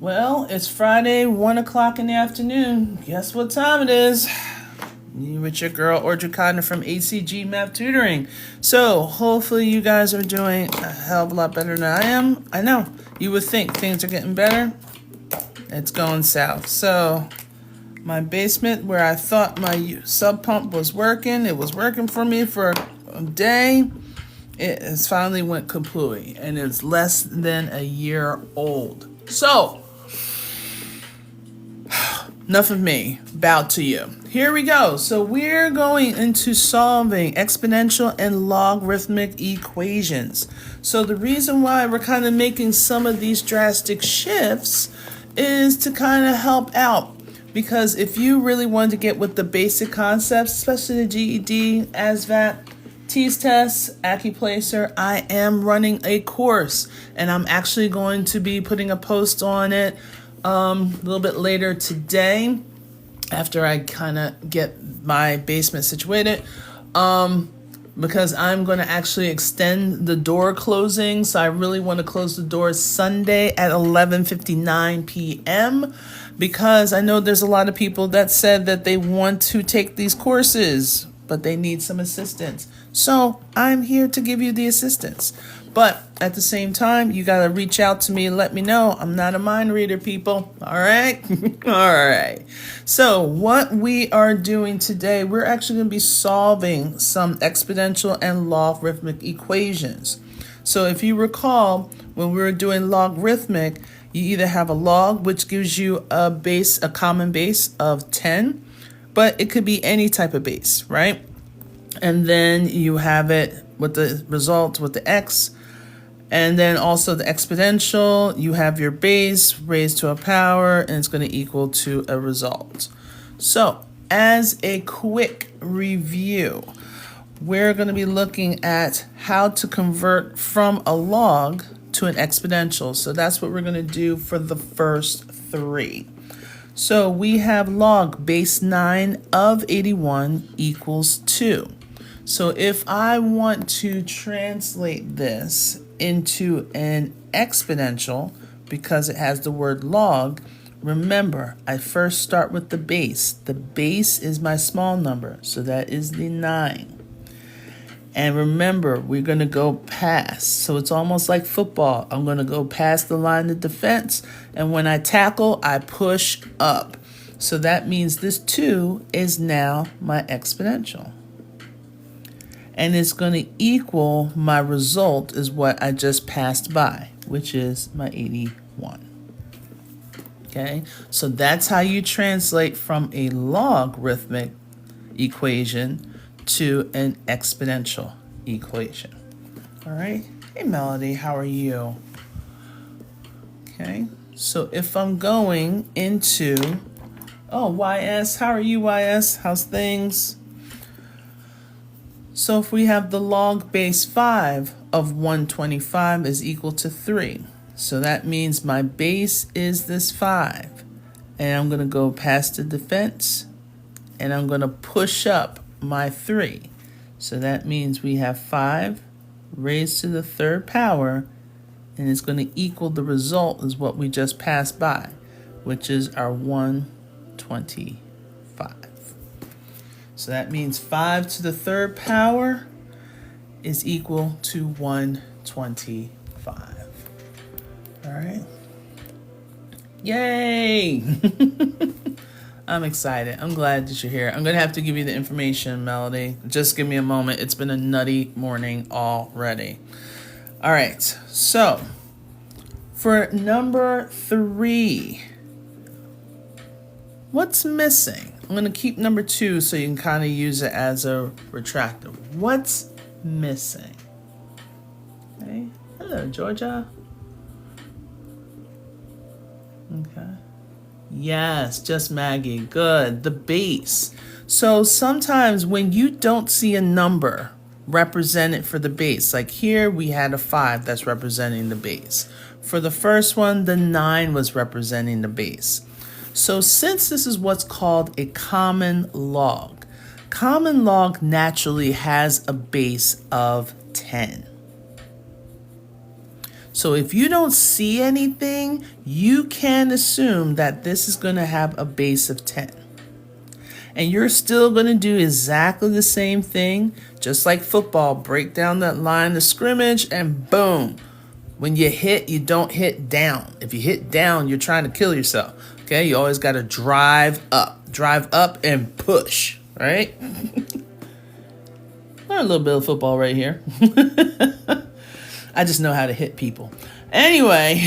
Well, it's Friday, 1 o'clock in the afternoon. Guess what time it is? You with your girl, Audrey Codner from ACG Math Tutoring. So, hopefully you guys are doing a hell of a lot better than I am. I know, you would think things are getting better. It's going south. So, my basement where I thought my sub pump was working, it was working for me for a day. It has finally went kapooey, and it's less than a year old. So, enough of me. Bow to you. Here we go. So we're going into solving exponential and logarithmic equations. So the reason why we're kind of making some of these drastic shifts is to kind of help out. Because if you really wanted to get with the basic concepts, especially the GED, ASVAB, TEAS tests, AccuPlacer, I am running a course, and I'm actually going to be putting a post on it a little bit later today after I kind of get my basement situated, because I'm going to actually extend the door closing. So I really want to close the doors Sunday at 11:59 p.m. because I know there's a lot of people that said that they want to take these courses, but they need some assistance. So I'm here to give you the assistance. But at the same time, you got to reach out to me and let me know. I'm not a mind reader, people. All right? All right. So what we are doing today, we're actually going to be solving some exponential and logarithmic equations. So if you recall, when we were doing logarithmic, you either have a log, which gives you a base, a common base of 10, but it could be any type of base, right? And then you have it with the result with the x. And then also the exponential, you have your base raised to a power, and it's going to equal to a result. So as a quick review, we're going to be looking at how to convert from a log to an exponential. So that's what we're going to do for the first three. So we have log base 9 of 81 equals 2. So if I want to translate this into an exponential, because it has the word log, remember, I first start with the base. The base is my small number, so that is the 9. And remember, we're going to go past. So it's almost like football. I'm going to go past the line of defense, and when I tackle, I push up. So that means this 2 is now my exponential. And it's going to equal my result is what I just passed by, which is my 81. Okay, so that's how you translate from a logarithmic equation to an exponential equation. All right, hey Melody, how are you? Okay, so if I'm going into, oh, YS, how are you, YS? How's things? So if we have the log base 5 of 125 is equal to 3. So that means my base is this 5. And I'm going to go past the defense, and I'm going to push up my 3. So that means we have 5 raised to the third power, and it's going to equal the result is what we just passed by, which is our 125. So that means 5 to the third power is equal to 125. All right. Yay! I'm excited. I'm glad that you're here. I'm going to have to give you the information, Melody. Just give me a moment. It's been a nutty morning already. All right. So for number 3, what's missing? I'm going to keep number 2 so you can kind of use it as a retractor. What's missing? Okay. Hello, Georgia. Okay. Yes, just Maggie. Good. The base. So sometimes when you don't see a number represented for the base, like here we had a 5 that's representing the base. For the first one, the 9 was representing the base. So since this is what's called a common log naturally has a base of 10. So if you don't see anything, you can assume that this is going to have a base of 10. And you're still going to do exactly the same thing, just like football. Break down that line of scrimmage and boom. When you hit, you don't hit down. If you hit down, you're trying to kill yourself. Okay, you always got to drive up. Drive up and push, right? Learn a little bit of football right here. I just know how to hit people. Anyway,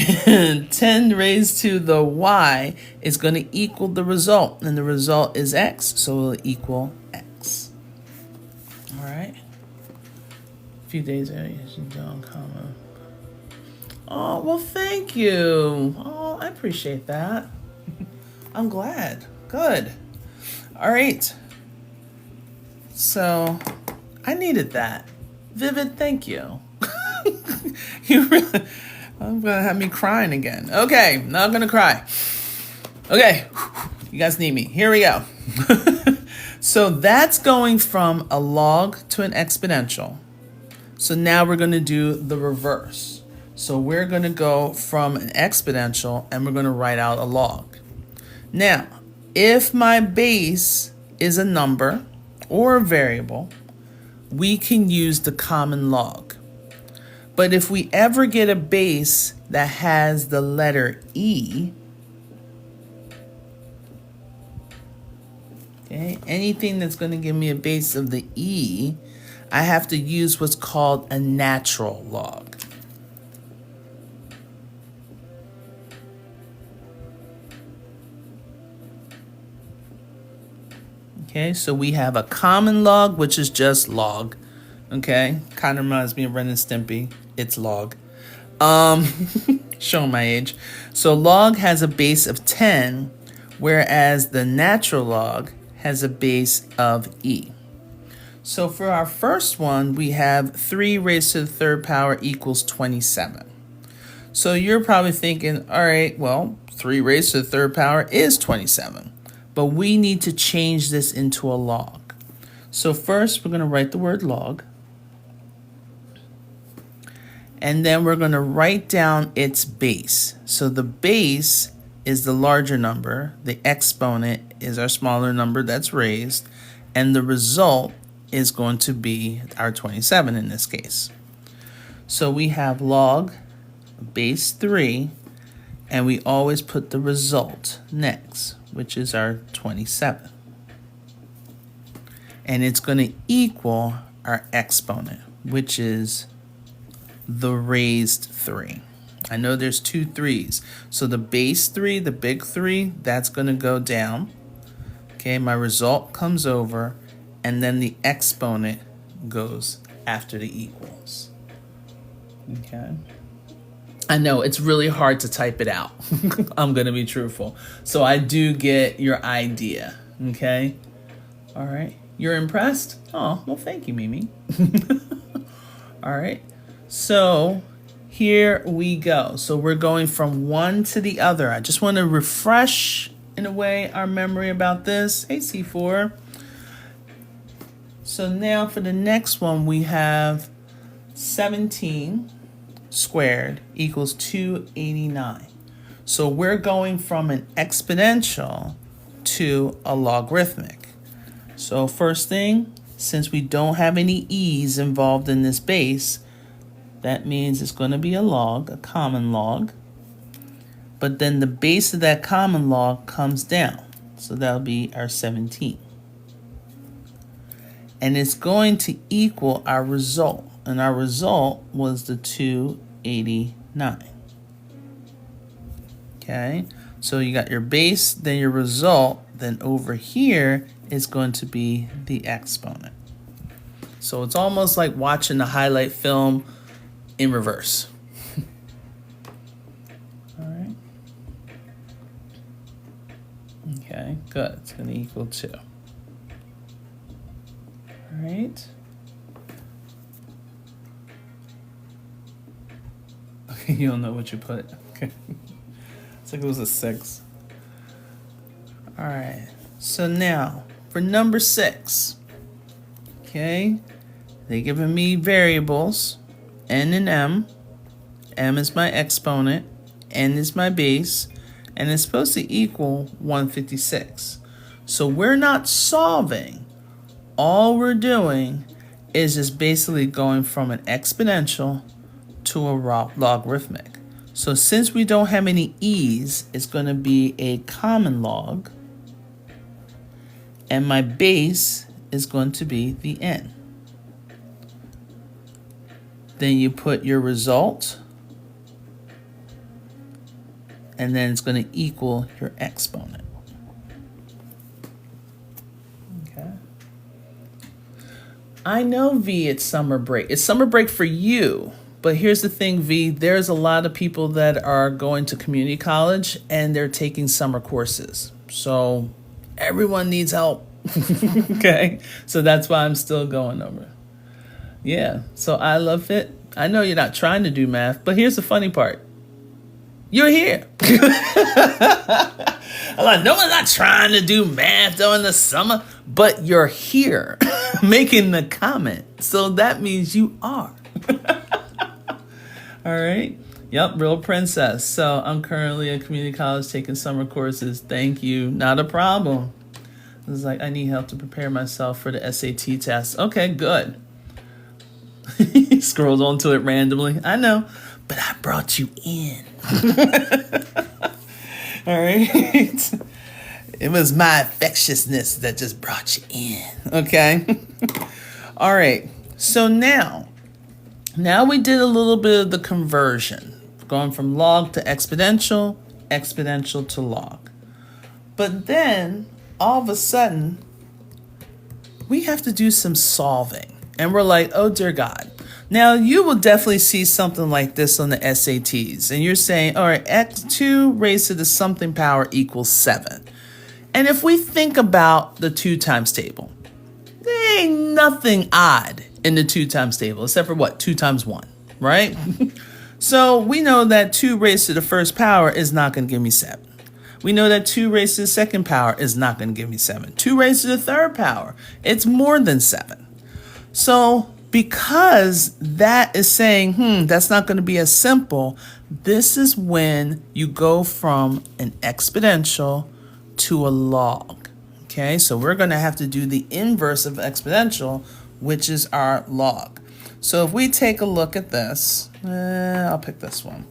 10 raised to the y is going to equal the result. And the result is x, so it will equal x. All right. A few days ago, comma. Oh, well, thank you. Oh, I appreciate that. I'm glad. Good. All right. So, I needed that. Vivid, thank you. You really, I'm gonna have me crying again. Okay, not gonna cry. Okay, you guys need me. Here we go. So that's going from a log to an exponential. So now we're gonna do the reverse. So we're gonna go from an exponential and we're gonna write out a log. Now, if my base is a number or a variable, we can use the common log. But if we ever get a base that has the letter E, okay, anything that's going to give me a base of the E, I have to use what's called a natural log. Okay, so we have a common log, which is just log. Okay, kind of reminds me of Ren and Stimpy. It's log. Showing my age. So log has a base of 10, whereas the natural log has a base of E. So for our first one, we have 3 raised to the third power equals 27. So you're probably thinking, all right, well, 3 raised to the third power is 27. But we need to change this into a log. So first, we're going to write the word log. And then we're going to write down its base. So the base is the larger number. The exponent is our smaller number that's raised. And the result is going to be our 27 in this case. So we have log base 3. And we always put the result next, which is our 27. And it's going to equal our exponent, which is the raised 3. I know there's 2 3's. So the base 3, the big 3, that's going to go down. Okay, my result comes over, and then the exponent goes after the equals. Okay. I know it's really hard to type it out. I'm going to be truthful. So I do get your idea. Okay. All right. You're impressed? Oh, well, thank you, Mimi. All right. So here we go. So we're going from one to the other. I just want to refresh, in a way, our memory about this. Hey, C4. So now for the next one, we have 17 squared equals 289. So we're going from an exponential to a logarithmic. So first thing, since we don't have any e's involved in this base, that means it's going to be a log, a common log. But then the base of that common log comes down. So that'll be our 17. And it's going to equal our result. And our result was the 289. Okay, so you got your base, then your result, then over here is going to be the exponent. So it's almost like watching the highlight film in reverse. All right. Okay, good. It's going to equal 2. All right. Okay, you don't know what you put. Okay. It's like it was a 6. All right. So now for number 6. Okay. They're giving me variables, N and M, m is my exponent, n is my base, and it's supposed to equal 156. So we're not solving. All we're doing is just basically going from an exponential to a logarithmic. So since we don't have any e's, it's going to be a common log, and my base is going to be the n. Then you put your result, and then it's going to equal your exponent. Okay. I know, V, it's summer break. It's summer break for you. But here's the thing, V, there's a lot of people that are going to community college and they're taking summer courses. So everyone needs help. Okay. So that's why I'm still going over. Yeah. So I love it. I know you're not trying to do math, but here's the funny part. You're here. I'm like, no one's not trying to do math during the summer, but you're here making the comment. So that means you are. All right. Yep. Real princess. So I'm currently at community college taking summer courses. Thank you. Not a problem. It's like, I need help to prepare myself for the SAT test. Okay, good. He scrolled onto it randomly. I know, but I brought you in. All right. It was my infectiousness that just brought you in. Okay. All right. So now we did a little bit of the conversion, going from log to exponential, exponential to log. But then all of a sudden, we have to do some solving. And we're like, oh, dear God. Now, you will definitely see something like this on the SATs. And you're saying, all right, x2 raised to the something power equals 7. And if we think about the 2 times table, there ain't nothing odd in the 2 times table, except for what? 2 times 1, right? So we know that 2 raised to the first power is not going to give me 7. We know that 2 raised to the second power is not going to give me 7. 2 raised to the third power, it's more than 7. So because that is saying, that's not going to be as simple, this is when you go from an exponential to a log. Okay, so we're going to have to do the inverse of exponential, which is our log. So if we take a look at this, I'll pick this one.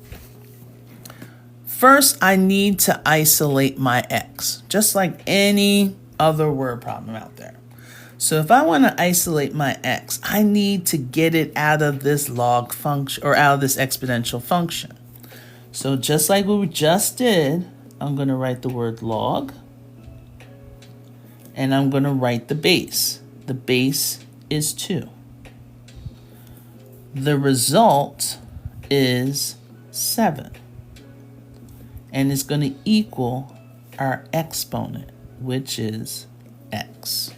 First, I need to isolate my x, just like any other word problem out there. So if I want to isolate my x, I need to get it out of this log function, or out of this exponential function. So just like we just did, I'm going to write the word log, and I'm going to write the base. The base is 2. The result is 7. And it's going to equal our exponent, which is x.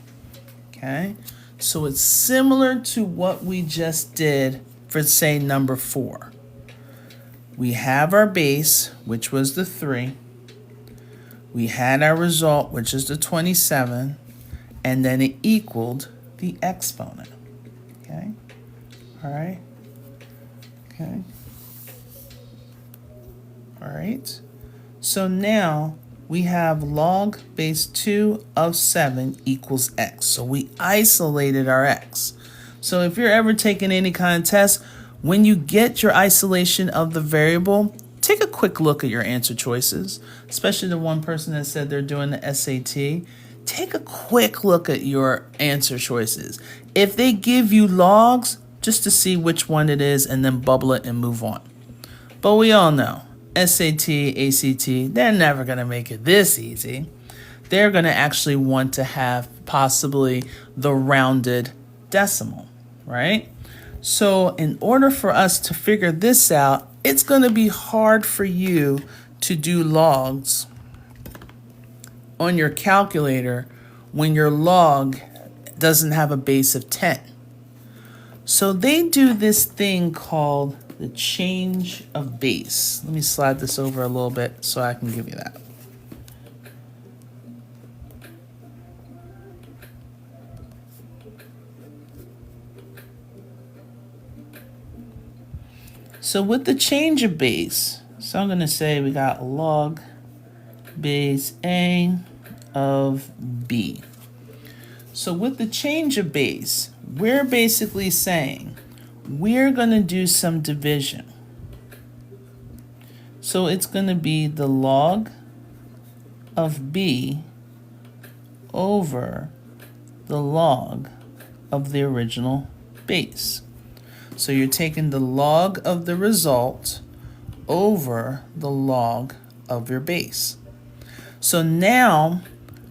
Okay, so it's similar to what we just did for, say, number 4. We have our base, which was the 3. We had our result, which is the 27, and then it equaled the exponent. Okay, all right, okay, all right. So now we have log base 2 of 7 equals x. So we isolated our x. So if you're ever taking any kind of test, when you get your isolation of the variable, take a quick look at your answer choices, especially the one person that said they're doing the SAT. Take a quick look at your answer choices. If they give you logs, just to see which one it is and then bubble it and move on. But we all know SAT, ACT, they're never going to make it this easy. They're going to actually want to have possibly the rounded decimal, right? So in order for us to figure this out, it's going to be hard for you to do logs on your calculator when your log doesn't have a base of 10. So they do this thing called the change of base. Let me slide this over a little bit so I can give you that. So with the change of base, so I'm going to say we got log base A of B. So with the change of base, we're basically saying we're going to do some division. So it's going to be the log of B over the log of the original base. So you're taking the log of the result over the log of your base. So now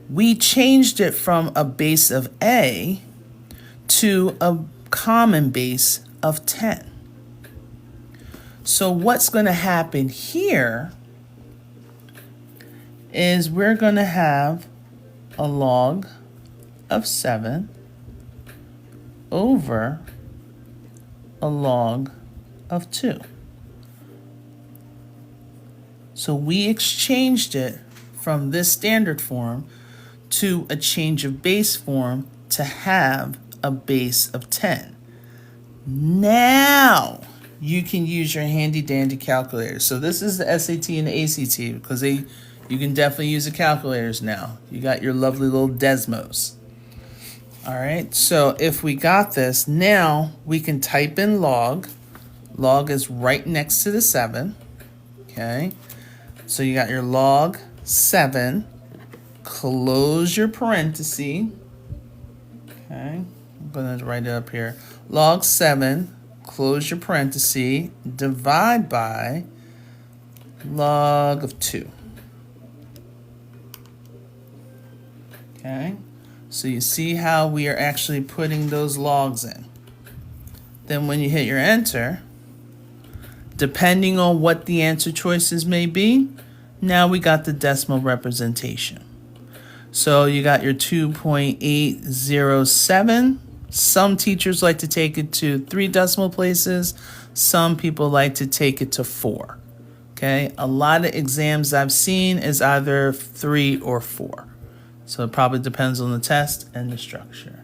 we changed it from a base of A to a common base of 10. So what's going to happen here is we're going to have a log of 7 over a log of 2. So we exchanged it from this standard form to a change of base form to have a base of 10. Now you can use your handy dandy calculator. So this is the SAT and the ACT because you can definitely use the calculators now. You got your lovely little Desmos. All right, so if we got this, now we can type in log. Log is right next to the 7. Okay, so you got your log 7. Close your parenthesis. Okay, I'm going to write it up here. Log 7, close your parenthesis, divide by log of 2. Okay, so you see how we are actually putting those logs in. Then when you hit your enter, depending on what the answer choices may be, now we got the decimal representation. So you got your 2.807. Some teachers like to take it to 3 decimal places. Some people like to take it to 4. Okay, a lot of exams I've seen is either 3 or 4. So it probably depends on the test and the structure.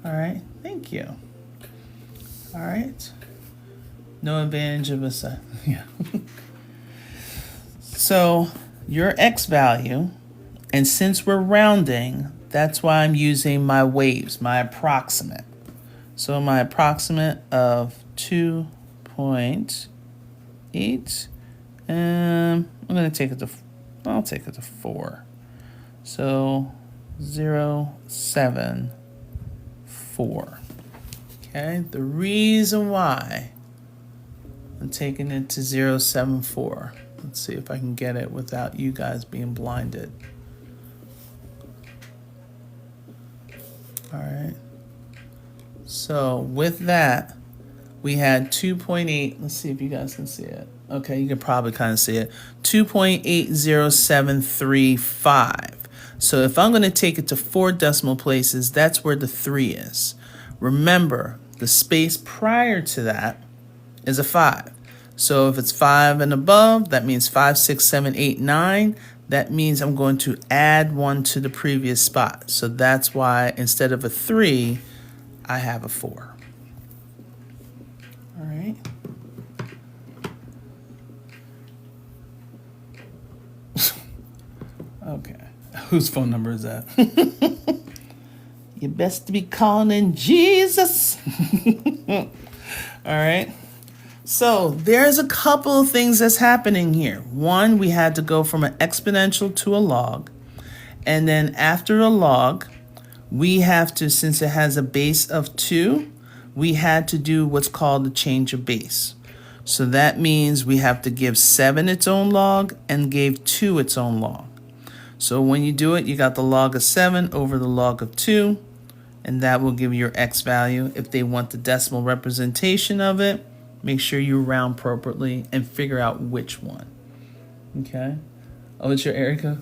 All right, thank you. All right. No advantage of a set. Yeah. So your X value, and since we're rounding, that's why I'm using my waves, my approximate. So my approximate of 2.8, and I'm going to take it to, I'll take it to 4. So 0.74. Okay, the reason why I'm taking it to 0.74. Let's see if I can get it without you guys being blinded. All right. So with that, we had 2.8. Let's see if you guys can see it. Okay, you can probably kind of see it. 2.80735. So if I'm going to take it to 4 decimal places, that's where the 3 is. Remember, the space prior to that is a 5. So if it's 5 and above, that means 5, 6, 7, 8, 9. That means I'm going to add 1 to the previous spot. So that's why instead of a 3, I have a 4. All right. Okay. Whose phone number is that? You best to be calling in Jesus. All right. So there's a couple of things that's happening here. One, we had to go from an exponential to a log. And then after a log, we have to, since it has a base of 2, we had to do what's called a change of base. So that means we have to give 7 its own log and give 2 its own log. So when you do it, you got the log of 7 over the log of 2, and that will give you your X value. If they want the decimal representation of it, make sure you round appropriately and figure out which one. Okay? Oh, it's your Erica?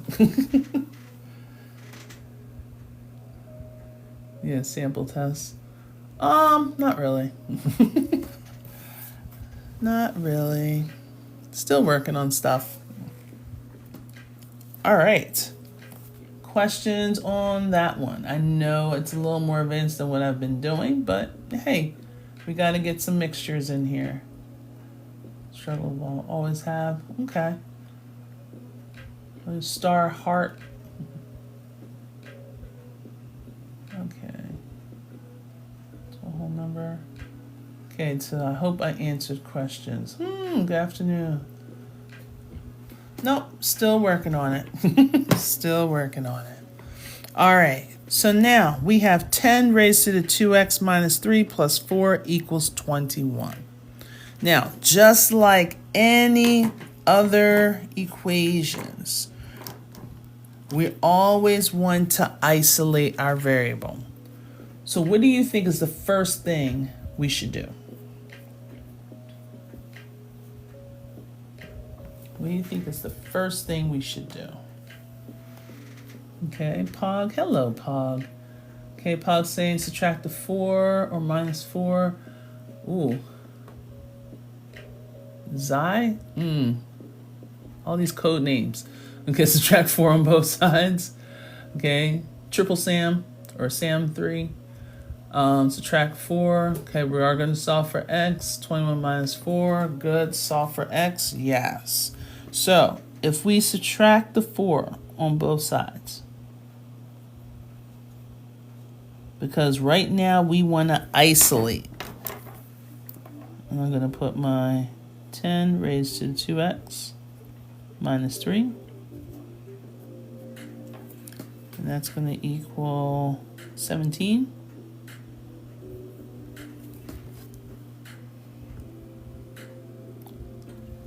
Yeah, sample test. Not really. Not really. Still working on stuff. All right. Questions on that one? I know it's a little more advanced than what I've been doing, but hey, we got to get some mixtures in here. Struggle will always have. Okay. Star, heart. Okay. So a whole number. Okay, so I hope I answered questions. Good afternoon. Nope, still working on it. Still working on it. All right, so now we have 10 raised to the 2x minus 3 plus 4 equals 21. Now, just like any other equations, we always want to isolate our variable. So what do you think is the first thing we should do? What do you think is the first thing we should do? Okay, Pog. Hello, Pog. Okay, Pog saying subtract the 4 or minus 4. Ooh. Xi? All these code names. Okay, subtract 4 on both sides. Okay, triple Sam or Sam 3. Subtract 4. Okay, we are going to solve for x. 21 minus 4. Good. Solve for x. Yes. So, if we subtract the 4 on both sides, because right now we want to isolate, and I'm going to put my 10 raised to 2x minus 3. And that's going to equal 17.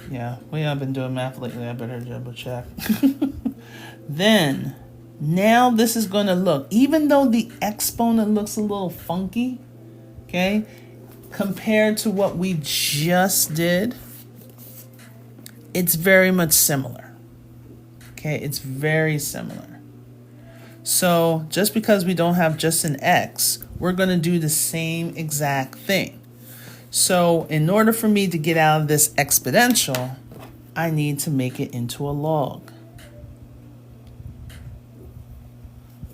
Yeah, we have been doing math lately. I better double check. Then, now this is going to look, even though the exponent looks a little funky, okay, compared to what we just did, it's very much similar. Okay, it's very similar. So just because we don't have just an x, we're going to do the same exact thing. So in order for me to get out of this exponential, I need to make it into a log.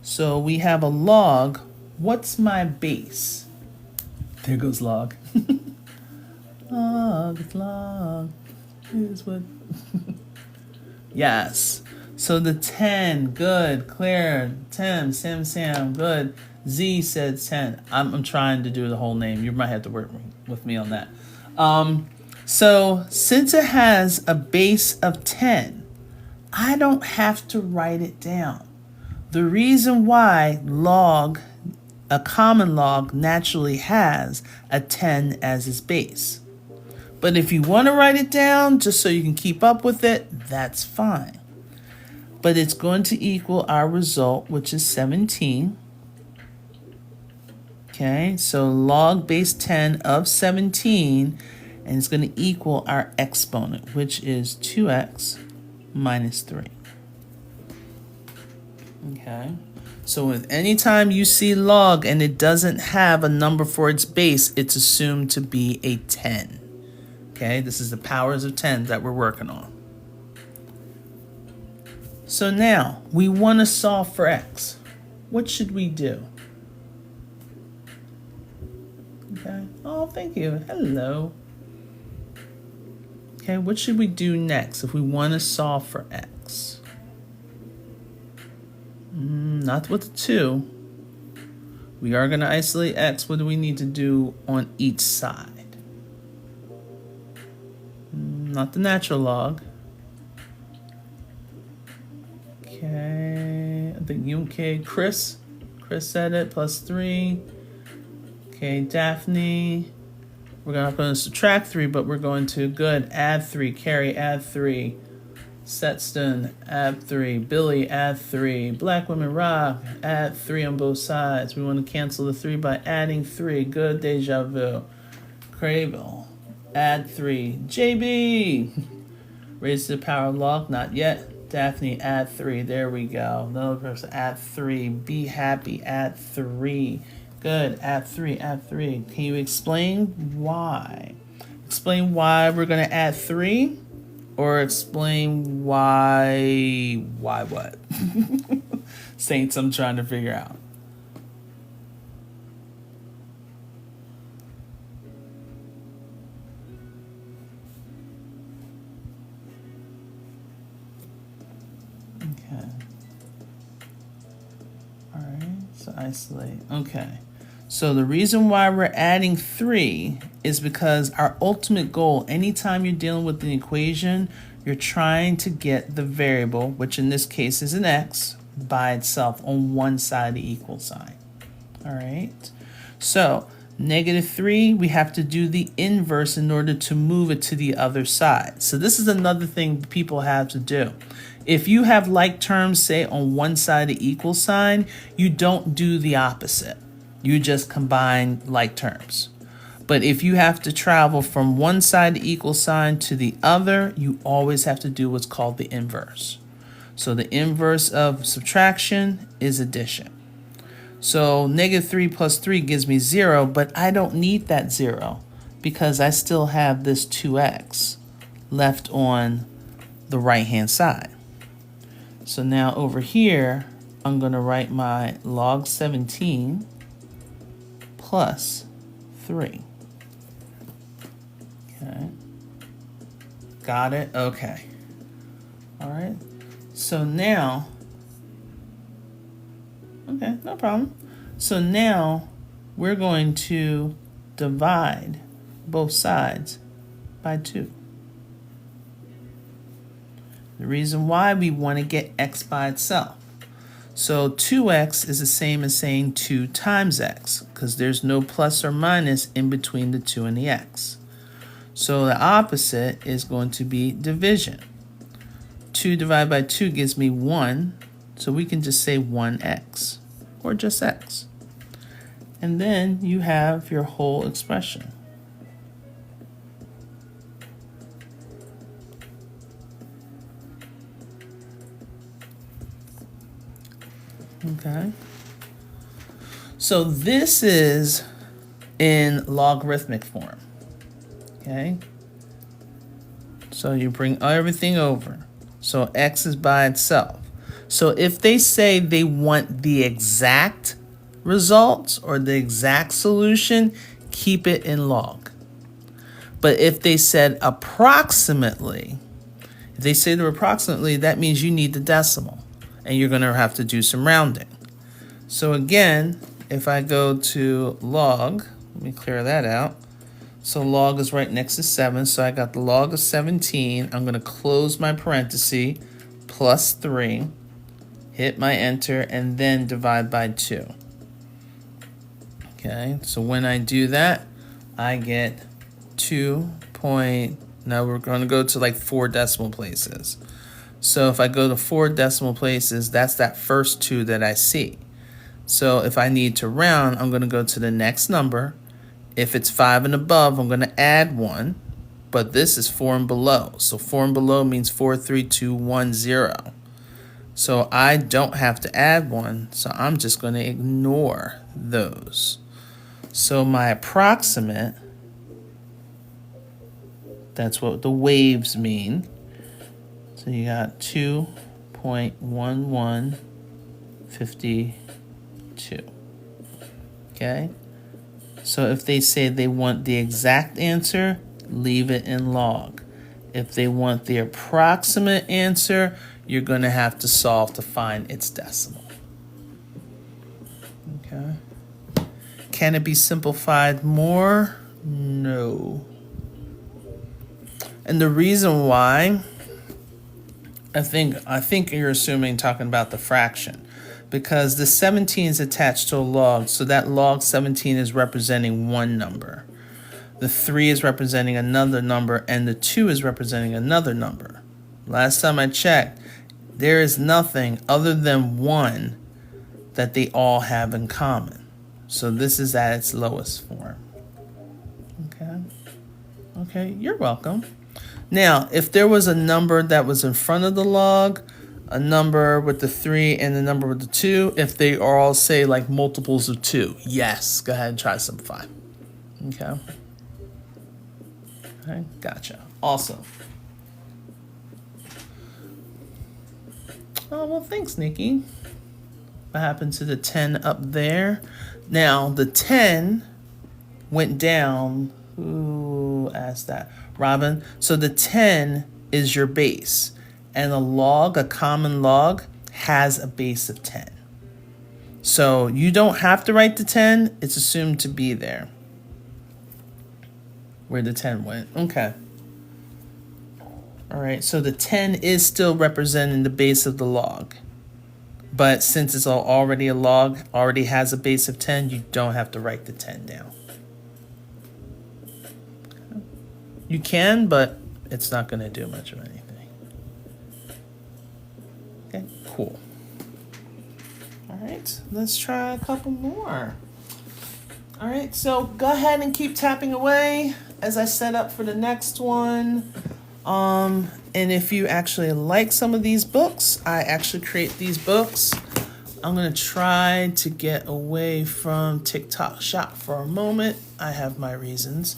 So we have a log. What's my base? There goes log. Log. Here's what. Yes. So the 10, good. Claire, 10, Sam, good. Z said 10. I'm trying to do the whole name. You might have to work with me on that. So since it has a base of 10, I don't have to write it down. The reason why log, a common log, naturally has a 10 as its base. But if you want to write it down just so you can keep up with it, that's fine. But it's going to equal our result, which is 17. Okay, so log base 10 of 17, and it's going to equal our exponent, which is 2x minus 3. Okay, so with any time you see log and it doesn't have a number for its base, it's assumed to be a 10. Okay, this is the powers of 10 that we're working on. So now we want to solve for x. What should we do? Okay. Oh, thank you. Hello. Okay, what should we do next if we want to solve for x? Not with the 2. We are going to isolate x. What do we need to do on each side? Not the natural log. Okay, I think UK, Chris said it, plus 3. Okay, Daphne, we're not going to subtract 3, but we're going to, good, add 3, Carrie, add 3, Setston, add 3, Billy, add 3, Black Women Rock, add 3 on both sides. We want to cancel the 3 by adding 3, good, Deja Vu, Cravel, add 3, JB, raise to the power of log, not yet, Daphne, add 3, there we go, another person, add 3, be happy, add 3, good, add 3, add 3. Can you explain why? Explain why we're going to add 3? Or explain why what? Saints, I'm trying to figure out. isolate. Okay. So the reason why we're adding 3 is because our ultimate goal, anytime you're dealing with an equation, you're trying to get the variable, which in this case is an x, by itself on one side of the equal sign. All right. So -3, we have to do the inverse in order to move it to the other side. So this is another thing people have to do. If you have like terms, say, on one side of the equal sign, you don't do the opposite. You just combine like terms. But if you have to travel from one side of the equal sign to the other, you always have to do what's called the inverse. So the inverse of subtraction is addition. So -3 plus 3 gives me 0, but I don't need that 0 because I still have this 2x left on the right-hand side. So now over here, I'm going to write my log 17 plus 3. Okay. Got it? Okay. All right. So now, okay, no problem. So now we're going to divide both sides by 2. The reason why we want to get x by itself. So 2x is the same as saying 2 times x, because there's no plus or minus in between the 2 and the x. So the opposite is going to be division. 2 divided by 2 gives me 1, so we can just say 1x, or just x. And then you have your whole expression. Okay. So this is in logarithmic form. Okay. So you bring everything over. So x is by itself. So if they say they want the exact results or the exact solution, keep it in log. But if they said approximately, if they say they're approximately, that means you need the decimal. And you're going to have to do some rounding. So again, if I go to log, let me clear that out. So log is right next to 7. So I got the log of 17. I'm going to close my parenthesis, plus 3, hit my enter, and then divide by 2. Okay, so when I do that, I get 2 point, now we're going to go to like 4 decimal places. So if I go to 4 decimal places, that's that first 2 that I see. So if I need to round, I'm going to go to the next number. If it's 5 and above, I'm going to add 1. But this is 4 and below. So 4 and below means 4, 3, 2, 1, 0. So I don't have to add 1. So I'm just going to ignore those. So my approximate, that's what the waves mean. So you got 2.1152. Okay? So if they say they want the exact answer, leave it in log. If they want the approximate answer, you're going to have to solve to find its decimal. Okay? Can it be simplified more? No. And the reason why, I think you're assuming talking about the fraction, because the 17 is attached to a log, so that log 17 is representing one number. The 3 is representing another number, and the 2 is representing another number. Last time I checked, there is nothing other than 1 that they all have in common. So this is at its lowest form. Okay. Okay, you're welcome. Now, if there was a number that was in front of the log, a number with the 3 and the number with the 2, if they are all, say, like multiples of 2, yes, go ahead and try simplify. Okay. Okay, gotcha. Awesome. Oh, well, thanks, Nikki. What happened to the 10 up there? Now, the 10 went down. Who asked that? Robin. So the 10 is your base. And a log, a common log, has a base of 10. So you don't have to write the 10. It's assumed to be there. Where the 10 went. Okay. All right, so the 10 is still representing the base of the log. But since it's already a log, already has a base of 10, you don't have to write the 10 down. You can, but it's not going to do much of anything. Okay, cool. All right, let's try a couple more. All right, so go ahead and keep tapping away as I set up for the next one. And if you actually like some of these books, I actually create these books. I'm going to try to get away from TikTok Shop for a moment. I have my reasons.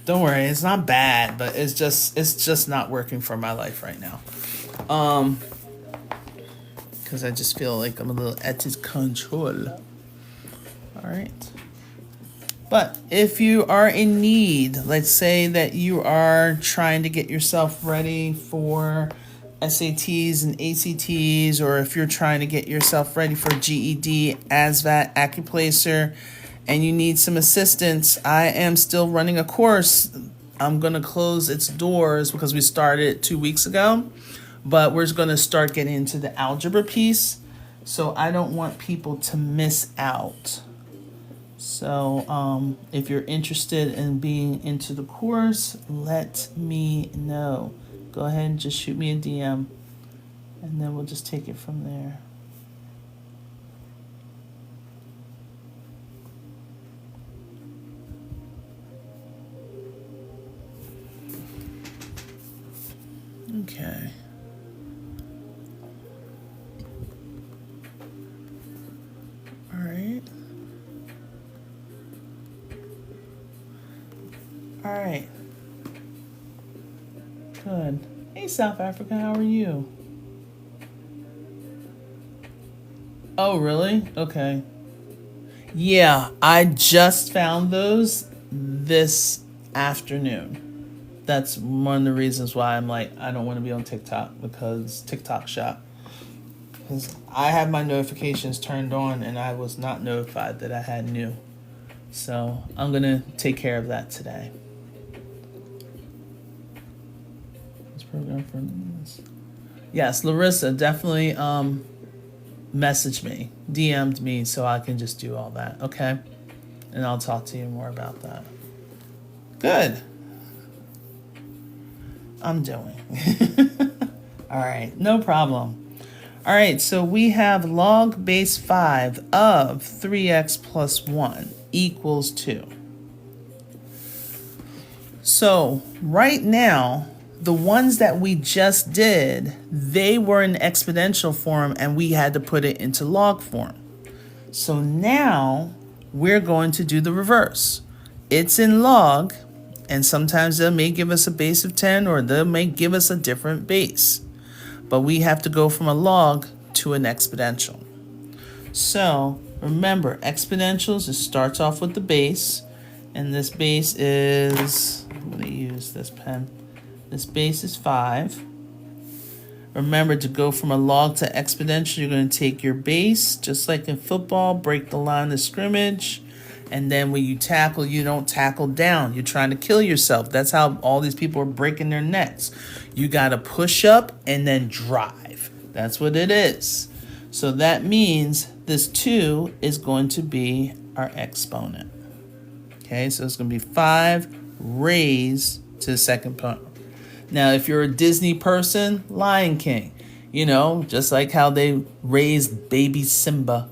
Don't worry, it's not bad, but it's just not working for my life right now. Because I just feel like I'm a little out of control. All right. But if you are in need, let's say that you are trying to get yourself ready for SATs and ACTs, or if you're trying to get yourself ready for GED, ASVAB, Acuplacer, and you need some assistance, I am still running a course. I'm going to close its doors because we started 2 weeks ago, but we're going to start getting into the algebra piece. So I don't want people to miss out. So if you're interested in being into the course, let me know. Go ahead and just shoot me a DM, and then we'll just take it from there. Okay. All right. All right. Good. Hey, South Africa, how are you? Oh, really? Okay. Yeah, I just found those this afternoon. That's one of the reasons why I'm like, I don't want to be on TikTok, because TikTok Shop. Because I have my notifications turned on and I was not notified that I had new. So I'm going to take care of that today. Program for this. Yes, Larissa, definitely message me, DM'd me, so I can just do all that, okay? And I'll talk to you more about that. Good. I'm doing. All right, no problem. All right, so we have log base 5 of 3x plus 1 equals 2. So right now, the ones that we just did, they were in exponential form and we had to put it into log form. So now we're going to do the reverse. It's in log, and sometimes they may give us a base of 10 or they may give us a different base. But we have to go from a log to an exponential. So remember, exponentials, it starts off with the base, and this base is, I'm going to use this pen. This base is 5. Remember, to go from a log to exponential, you're going to take your base, just like in football, break the line of scrimmage, and then when you tackle, you don't tackle down. You're trying to kill yourself. That's how all these people are breaking their necks. You got to push up and then drive. That's what it is. So that means this 2 is going to be our exponent. Okay, so it's going to be 5 raised to the second power. Now, if you're a Disney person, Lion King, you know, just like how they raised baby Simba.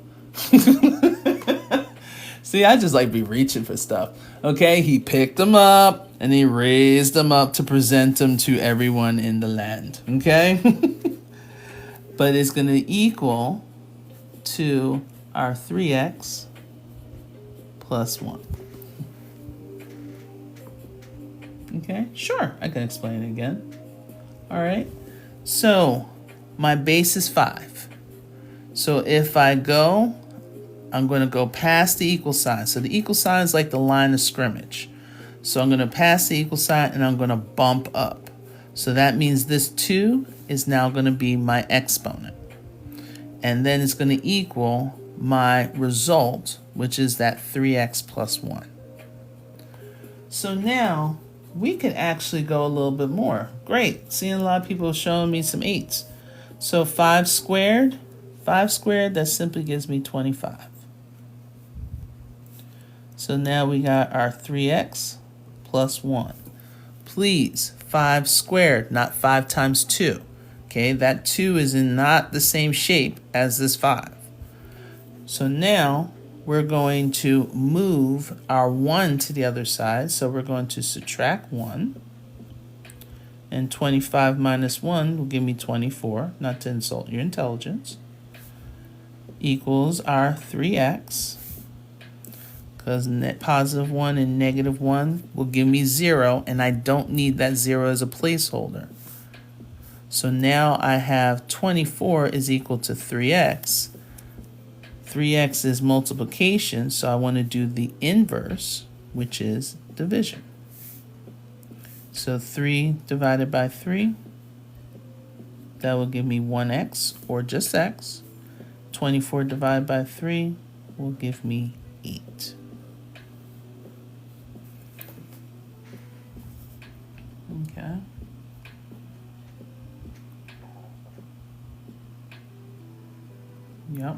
See, I just like be reaching for stuff. Okay, he picked them up and he raised them up to present them to everyone in the land. Okay, but it's going to equal to our 3x plus 1. Okay, sure, I can explain it again. All right, so my base is 5. So if I go, I'm going to go past the equal sign. So the equal sign is like the line of scrimmage. So I'm going to pass the equal sign and I'm going to bump up. So that means this 2 is now going to be my exponent. And then it's going to equal my result, which is that 3x plus 1. So now we can actually go a little bit more. Great. Seeing a lot of people showing me some 8s. So 5 squared, that simply gives me 25. So now we got our 3x plus 1. Please, 5 squared, not 5 times 2. Okay, that 2 is in not the same shape as this 5. So now we're going to move our 1 to the other side. So we're going to subtract 1. And 25 minus 1 will give me 24, not to insult your intelligence, equals our 3x, because net positive 1 and negative 1 will give me 0, and I don't need that 0 as a placeholder. So now I have 24 is equal to 3x. 3x is multiplication, so I want to do the inverse, which is division. So 3 divided by 3, that will give me 1x, or just x. 24 divided by 3 will give me 8. Okay. Yep.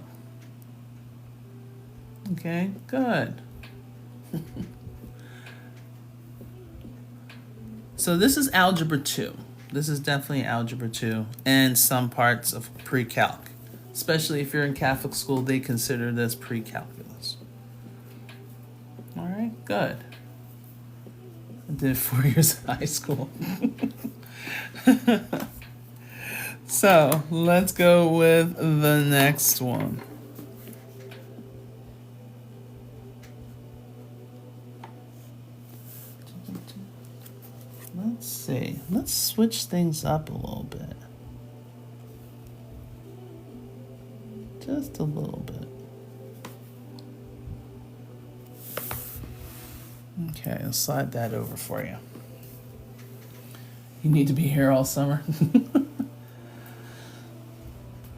Okay, good. So this is algebra 2. This is definitely algebra 2 and some parts of pre-calc. Especially if you're in Catholic school, they consider this pre-calculus. All right, good. I did 4 years of high school. So let's go with the next one. Let's see. Let's switch things up a little bit. Just a little bit. Okay, I'll slide that over for you. You need to be here all summer.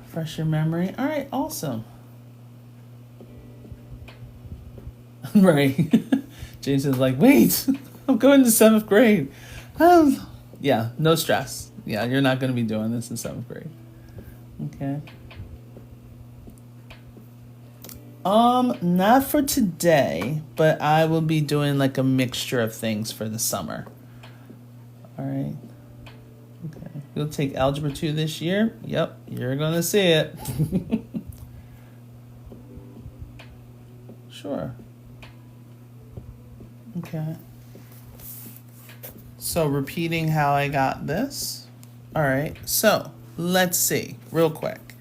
Refresh your memory. All right, awesome. Right. Jason's like, wait, I'm going to 7th grade. Yeah, no stress. Yeah, you're not going to be doing this in 7th grade. Okay. Not for today, but I will be doing like a mixture of things for the summer. All right. Okay. You'll take Algebra 2 this year? Yep, you're going to see it. Sure. Okay. So repeating how I got this. All right, so let's see real quick.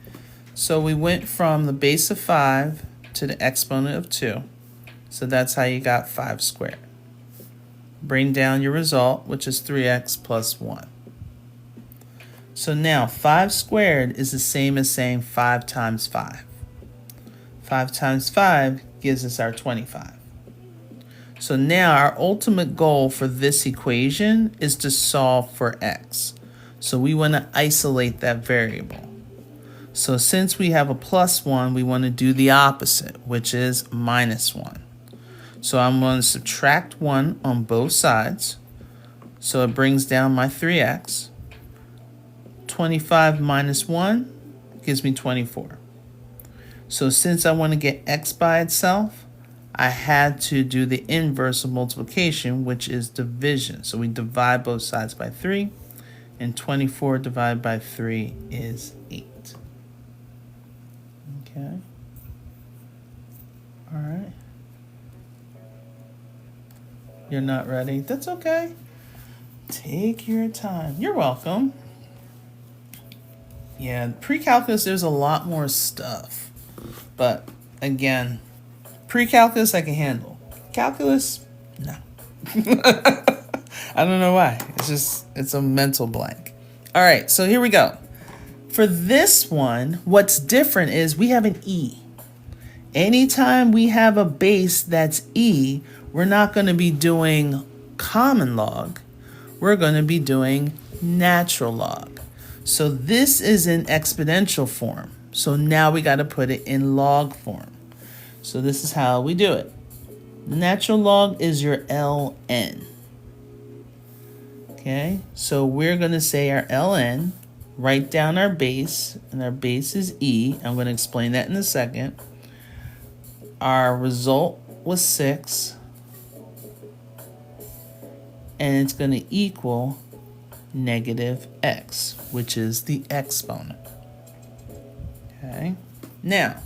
So we went from the base of 5 to the exponent of 2. So that's how you got 5 squared. Bring down your result, which is 3x plus 1. So now 5 squared is the same as saying 5 times 5. 5 times 5 gives us our 25. So now our ultimate goal for this equation is to solve for x. So we want to isolate that variable. So since we have a plus 1, we want to do the opposite, which is minus 1. So I'm going to subtract 1 on both sides. So it brings down my 3x. 25 minus 1 gives me 24. So since I want to get x by itself, I had to do the inverse of multiplication, which is division. So we divide both sides by 3, and 24 divided by 3 is 8. Okay. All right. You're not ready? That's okay. Take your time. You're welcome. Yeah, pre-calculus, there's a lot more stuff. But again, pre-calculus I can handle. Calculus, no. I don't know why. It's a mental blank. All right, so here we go. For this one, what's different is we have an e. Anytime we have a base that's e, we're not going to be doing common log. We're going to be doing natural log. So this is in exponential form. So now we got to put it in log form. So this is how we do it. Natural log is your ln. Okay, so we're going to say our ln, write down our base, and our base is e. I'm going to explain that in a second. Our result was 6, and it's going to equal negative x, which is the exponent. Okay, now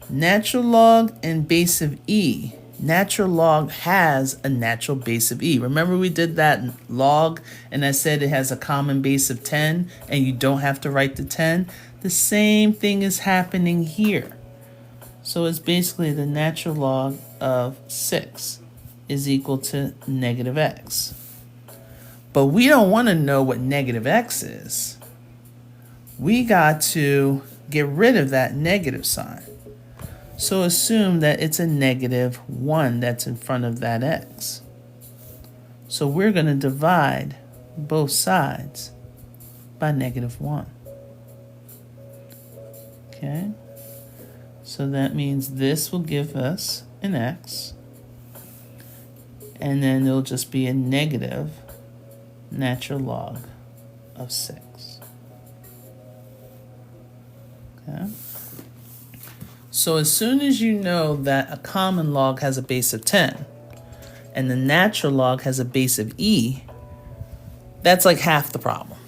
natural log and base of e. Natural log has a natural base of e. Remember we did that log and I said it has a common base of 10 and you don't have to write the 10? The same thing is happening here. So it's basically the natural log of 6 is equal to negative x. But we don't want to know what negative x is. We got to get rid of that negative sign. So assume that it's a negative 1 that's in front of that x. So we're going to divide both sides by negative 1. Okay? So that means this will give us an x. And then it'll just be a negative natural log of 6. Okay? So as soon as you know that a common log has a base of 10 and the natural log has a base of e, that's like half the problem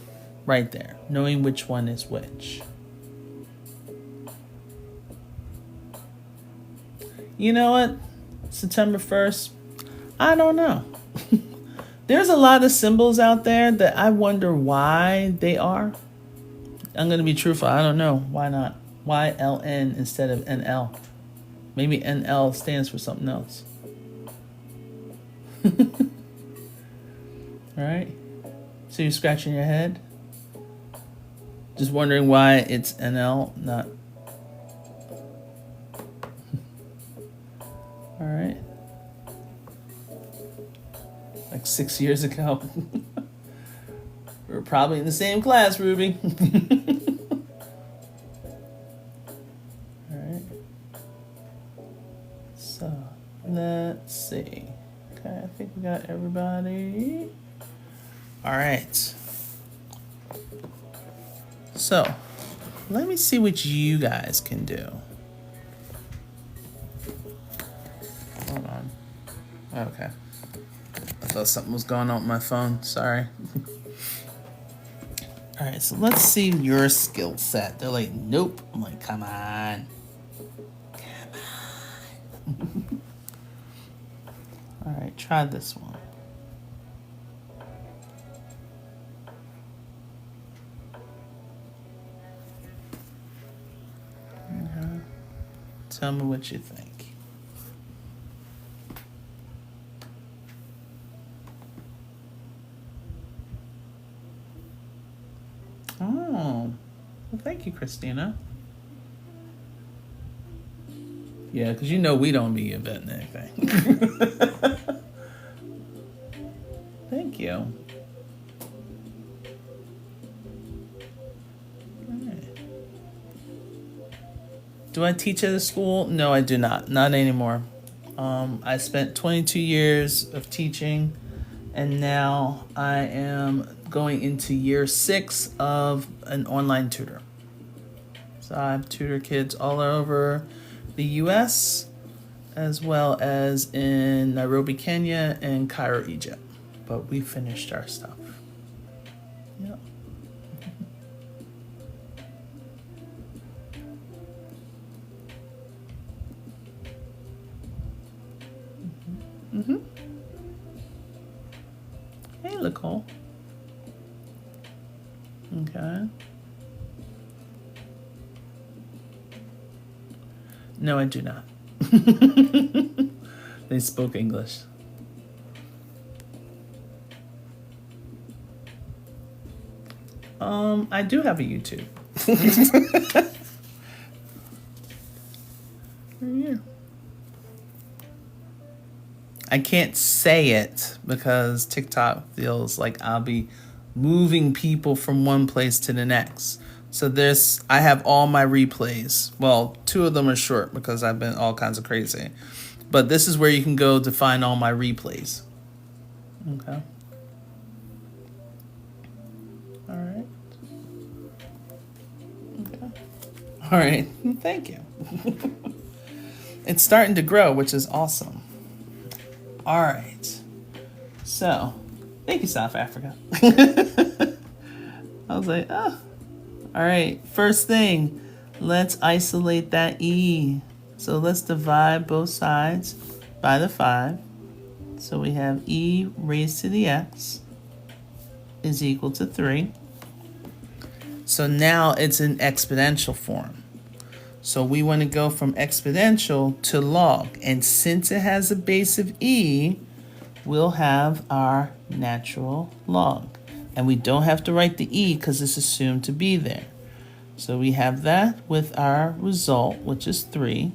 right there, knowing which one is which. You know what? September 1st, I don't know. There's a lot of symbols out there that I wonder why they are. I'm going to be truthful. I don't know. Why not? Why LN instead of NL? Maybe NL stands for something else. All right? So you're scratching your head? Just wondering why it's NL, not... All right. Like 6 years ago. We were probably in the same class, Ruby. So, let's see. Okay, I think we got everybody. All right. So, let me see what you guys can do. Hold on. Okay. I thought something was going on with my phone. Sorry. All right, so let's see your skill set. They're like, nope. I'm like, come on. All right, try this one. Okay. Tell me what you think. Oh, well, thank you, Christina. Yeah, because you know we don't be inventing anything. Thank you. All right. Do I teach at a school? No, I do not. Not anymore. I spent 22 years of teaching, and now I am going into year 6 of an online tutor. So I tutor kids all over the U.S. as well as in Nairobi, Kenya, and Cairo, Egypt. But we finished our stuff. Yep. Mm-hmm. Hey, Nicole. Okay. No, I do not. They spoke English. I do have a YouTube. Yeah. I can't say it because TikTok feels like I'll be moving people from one place to the next. So this, I have all my replays. Well, 2 of them are short because I've been all kinds of crazy. But this is where you can go to find all my replays. Okay. All right. Okay. All right. Thank you. It's starting to grow, which is awesome. All right. So, thank you, South Africa. I was like, oh. All right. First thing, let's isolate that E. So let's divide both sides by the 5. So we have E raised to the X is equal to 3. So now it's in exponential form. So we want to go from exponential to log. And since it has a base of E, we'll have our natural log. And we don't have to write the E because it's assumed to be there. So we have that with our result, which is 3,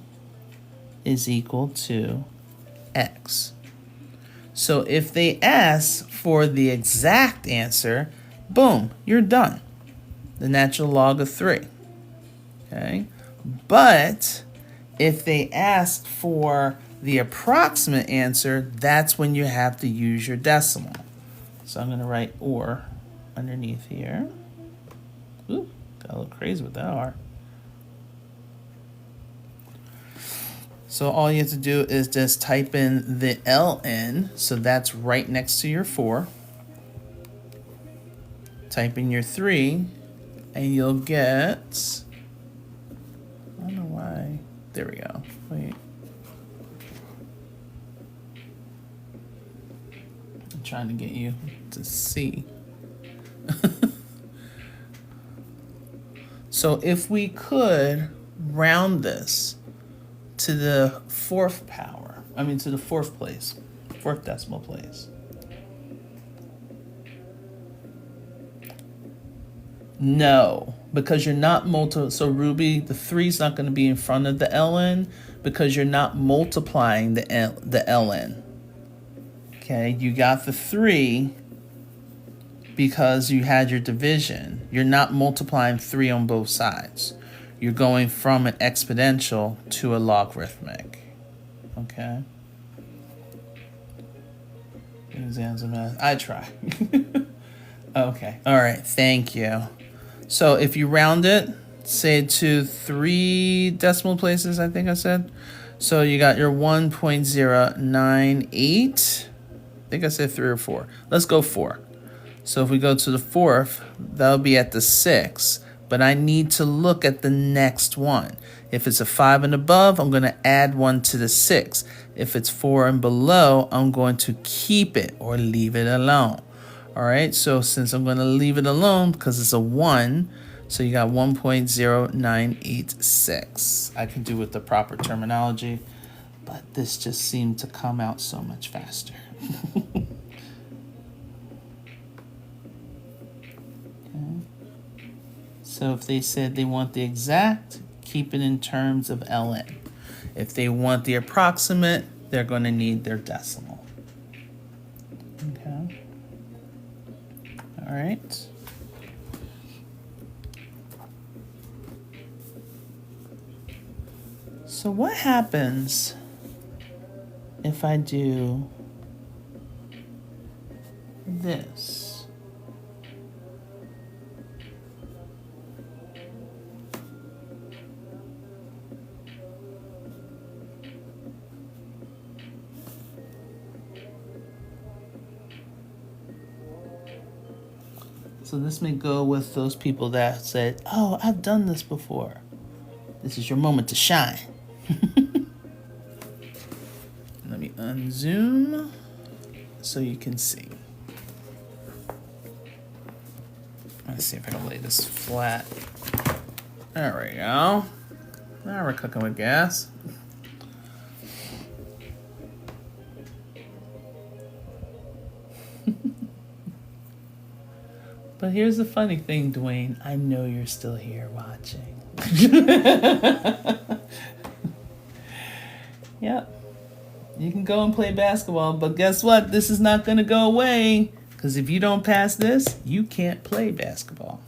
is equal to X. So if they ask for the exact answer, boom, you're done. The natural log of 3. Okay? But if they ask for the approximate answer, that's when you have to use your decimal. So I'm going to write or underneath here. Ooh, got a little crazy with that R. So all you have to do is just type in the ln, so that's right next to your 4. Type in your 3, and you'll get, I don't know why, there we go, wait. I'm trying to get you to see. So if we could round this to the 4th power, to the 4th place, 4th decimal place. No, because you're not so Ruby, the 3 is not going to be in front of the ln because you're not multiplying the ln. Okay, you got the 3 because you had your division. You're not multiplying 3 on both sides. You're going from an exponential to a logarithmic. Okay? Exams of math. I try. Okay. All right. Thank you. So if you round it, say to 3 decimal places, I think I said. So you got your 1.098. I think I said 3 or 4. Let's go 4. So if we go to the 4th, that'll be at the 6. But I need to look at the next one. If it's a 5 and above, I'm going to add 1 to the 6. If it's 4 and below, I'm going to keep it or leave it alone. All right, so since I'm going to leave it alone because it's a 1, so you got 1.0986. I can do with the proper terminology, but this just seemed to come out so much faster. So if they said they want the exact, keep it in terms of ln. If they want the approximate, they're going to need their decimal. Okay. All right. So what happens if I do this? So this may go with those people that said, oh, I've done this before. This is your moment to shine. Let me unzoom so you can see. Let's see if I can lay this flat. There we go. Now we're cooking with gas. But here's the funny thing, Dwayne. I know you're still here watching. Yep. You can go and play basketball, but guess what? This is not going to go away. Because if you don't pass this, you can't play basketball.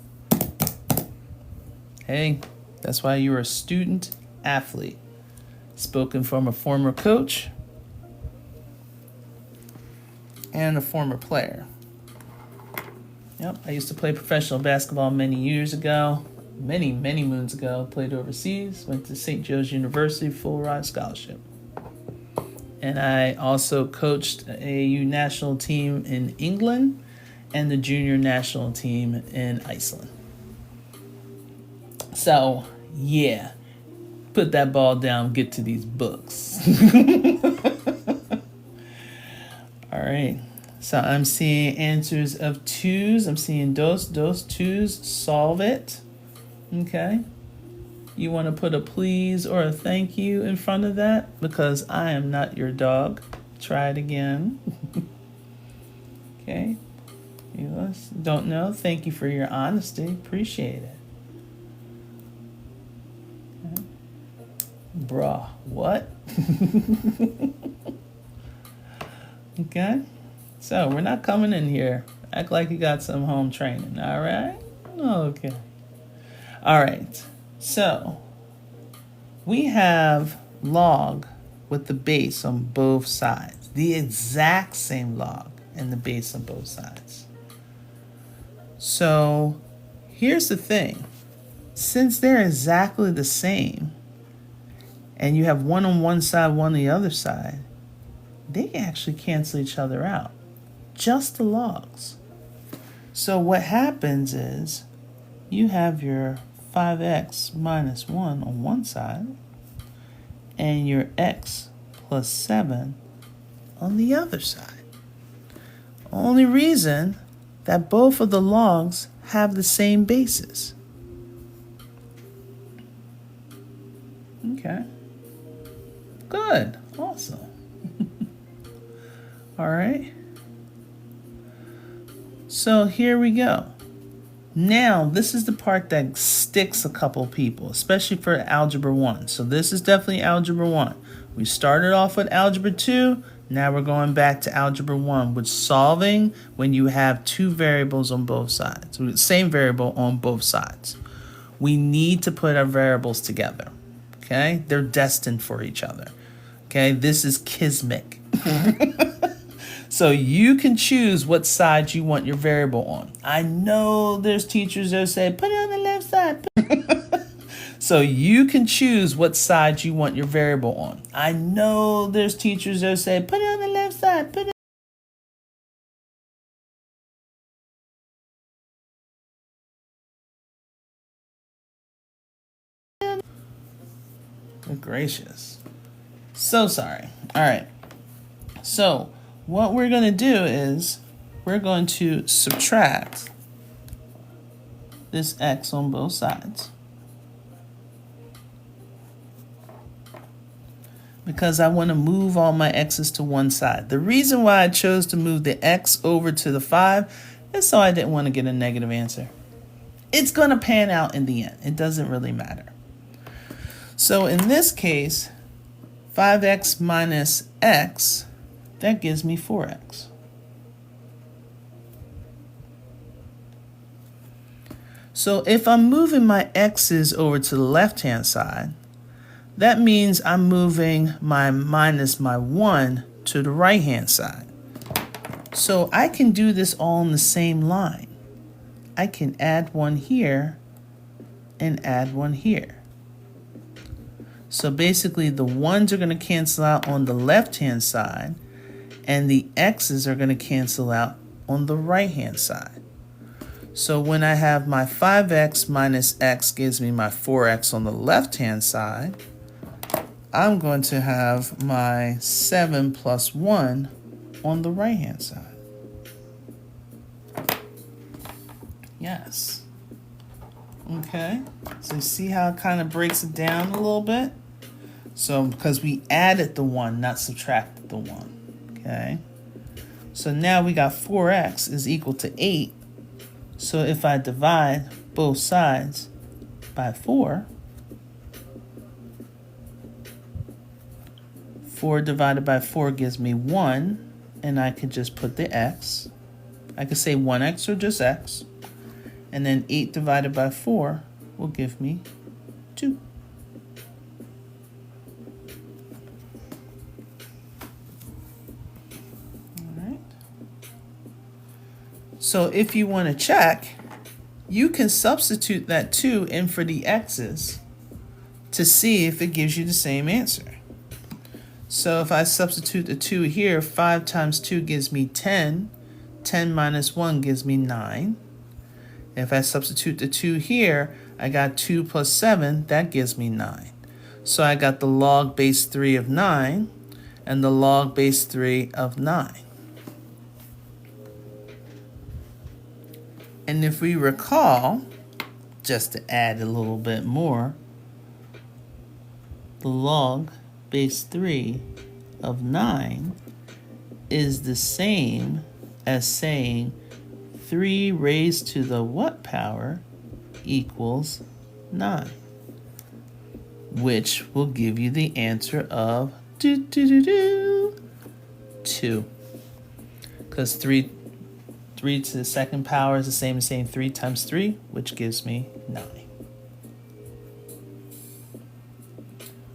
Hey, that's why you're a student athlete. Spoken from a former coach and a former player. Yep, I used to play professional basketball many years ago. Many moons ago. Played overseas. Went to St. Joe's University, full ride scholarship. And I also coached a U national team in England and the junior national team in Iceland. So, yeah. Put that ball down, get to these books. All right. So I'm seeing answers of 2's. I'm seeing dos, 2's. Solve it. Okay. You want to put a please or a thank you in front of that? Because I am not your dog. Try it again. Okay. You don't know? Thank you for your honesty. Appreciate it. Okay. Bruh, what? Okay. So we're not coming in here. Act like you got some home training. All right? Okay. All right. So we have log with the base on both sides. The exact same log and the base on both sides. So here's the thing. Since they're exactly the same, and you have one on one side, one on the other side, they actually cancel each other out. Just the logs. So what happens is you have your 5x minus 1 on one side and your x plus 7 on the other side. Only reason that both of the logs have the same basis. Okay. Good. Awesome. All right. So here we go. Now, this is the part that sticks a couple people, especially for Algebra 1. So this is definitely Algebra 1. We started off with Algebra 2. Now we're going back to Algebra 1 with solving when you have two variables on both sides. Same variable on both sides. We need to put our variables together. Okay? They're destined for each other. Okay? This is kismic. So you can choose what side you want your variable on. I know there's teachers that say, put it on the left side. So you can choose what side you want your variable on. I know there's teachers that say, put it on the left side. Put it. Good gracious. So sorry. All right. So what we're going to do is we're going to subtract this x on both sides. Because I want to move all my x's to one side. The reason why I chose to move the x over to the 5 is so I didn't want to get a negative answer. It's going to pan out in the end. It doesn't really matter. So in this case, 5x minus x, that gives me 4x. So if I'm moving my x's over to the left-hand side, that means I'm moving my minus my 1 to the right-hand side. So I can do this all in the same line. I can add 1 here and add 1 here. So basically the 1's are going to cancel out on the left-hand side, and the x's are going to cancel out on the right-hand side. So when I have my 5x minus x gives me my 4x on the left-hand side, I'm going to have my 7 plus 1 on the right-hand side. Yes. Okay. So you see how it kind of breaks it down a little bit? So because we added the 1, not subtracted the 1. Okay. So now we got 4x is equal to 8. So if I divide both sides by 4, 4 divided by 4 gives me 1, and I could just put the x. I could say 1x or just x. And then 8 divided by 4 will give me 2. All right. So if you want to check, you can substitute that 2 in for the x's to see if it gives you the same answer. So if I substitute the 2 here, 5 times 2 gives me 10. 10 minus 1 gives me 9. If I substitute the 2 here, I got 2 plus 7, that gives me 9. So I got the log base 3 of 9 and the log base 3 of 9. And if we recall, just to add a little bit more, the log base 3 of 9 is the same as saying 3 raised to the what power equals 9, which will give you the answer of 2. Because 3 to the second power is the same as saying 3 times 3, which gives me 9.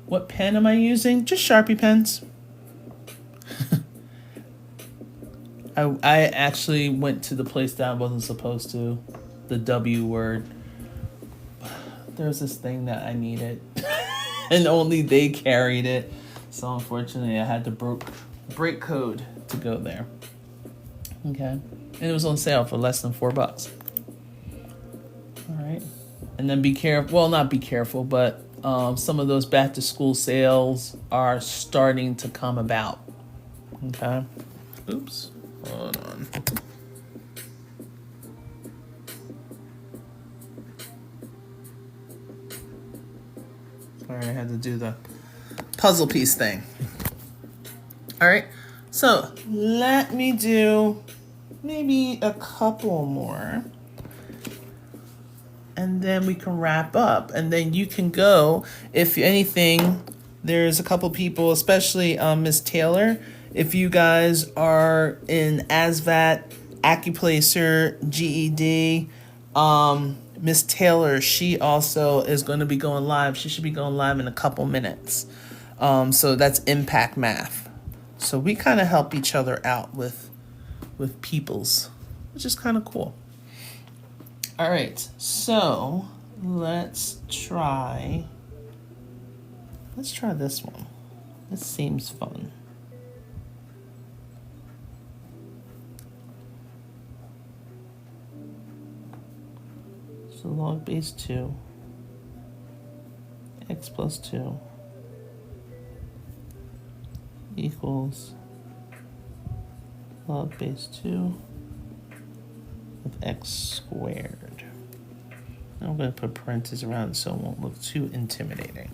What pen am I using? Just Sharpie pens. I actually went to the place that I wasn't supposed to, the W word. There's this thing that I needed, and only they carried it. So unfortunately, I had to break code to go there. Okay, and it was on sale for less than $4. All right, and then be careful. Well, not be careful, but some of those back to school sales are starting to come about. Okay. Oops. Hold on. Sorry, I had to do the puzzle piece thing. All right. So let me do maybe a couple more. And then we can wrap up. And then you can go, if anything, there's a couple people, especially Miss Taylor. If you guys are in ASVAB, Accuplacer, GED, Miss Taylor, she also is going to be going live. She should be going live in a couple minutes. So that's Impact Math. So we kind of help each other out with peoples, which is kind of cool. All right, so let's try this one. This seems fun. So log base 2, x plus 2 equals log base 2 of x squared. Now I'm going to put parentheses around it so it won't look too intimidating.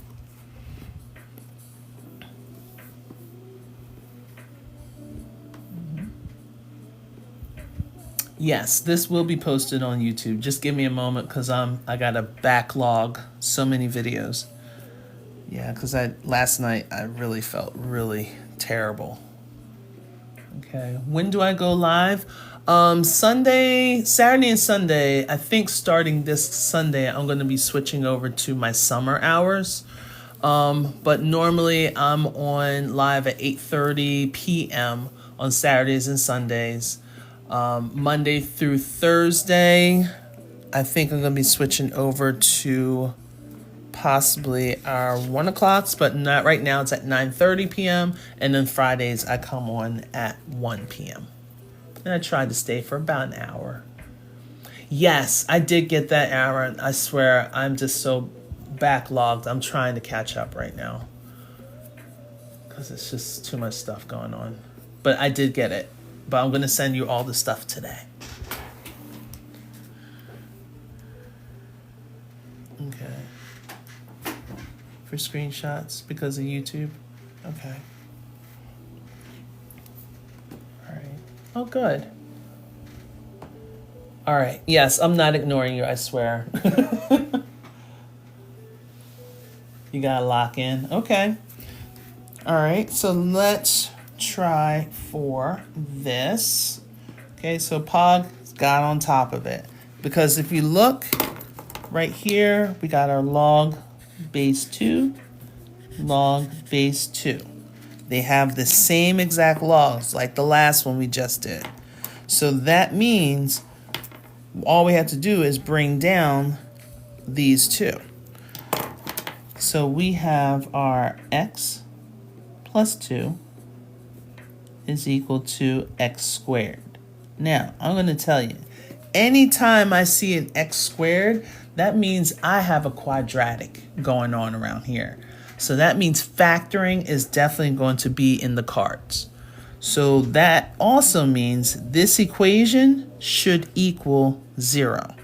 Yes, this will be posted on YouTube. Just give me a moment because I got a backlog, so many videos. Yeah, because last night I really felt really terrible. Okay, when do I go live? Saturday and Sunday. I think starting this Sunday, I'm going to be switching over to my summer hours. But normally I'm on live at 8:30 p.m. on Saturdays and Sundays. Monday through Thursday, I think I'm going to be switching over to possibly our 1 o'clocks, but not right now. It's at 9:30 p.m. And then Fridays I come on at 1 p.m. And I tried to stay for about an hour. Yes, I did get that hour. I swear I'm just so backlogged. I'm trying to catch up right now because it's just too much stuff going on. But I did get it. But I'm going to send you all the stuff today. Okay. For screenshots because of YouTube. Okay. All right. Oh, good. All right. Yes, I'm not ignoring you, I swear. You got to lock in. Okay. All right. So let's try for this. Okay, so Pog got on top of it because if you look right here, we got our log base 2, log base 2. They have the same exact logs like the last one we just did. So that means all we have to do is bring down these two. So we have our x plus 2 is equal to x squared. Now, I'm going to tell you, anytime I see an x squared, that means I have a quadratic going on around here. So that means factoring is definitely going to be in the cards. So that also means this equation should equal 0.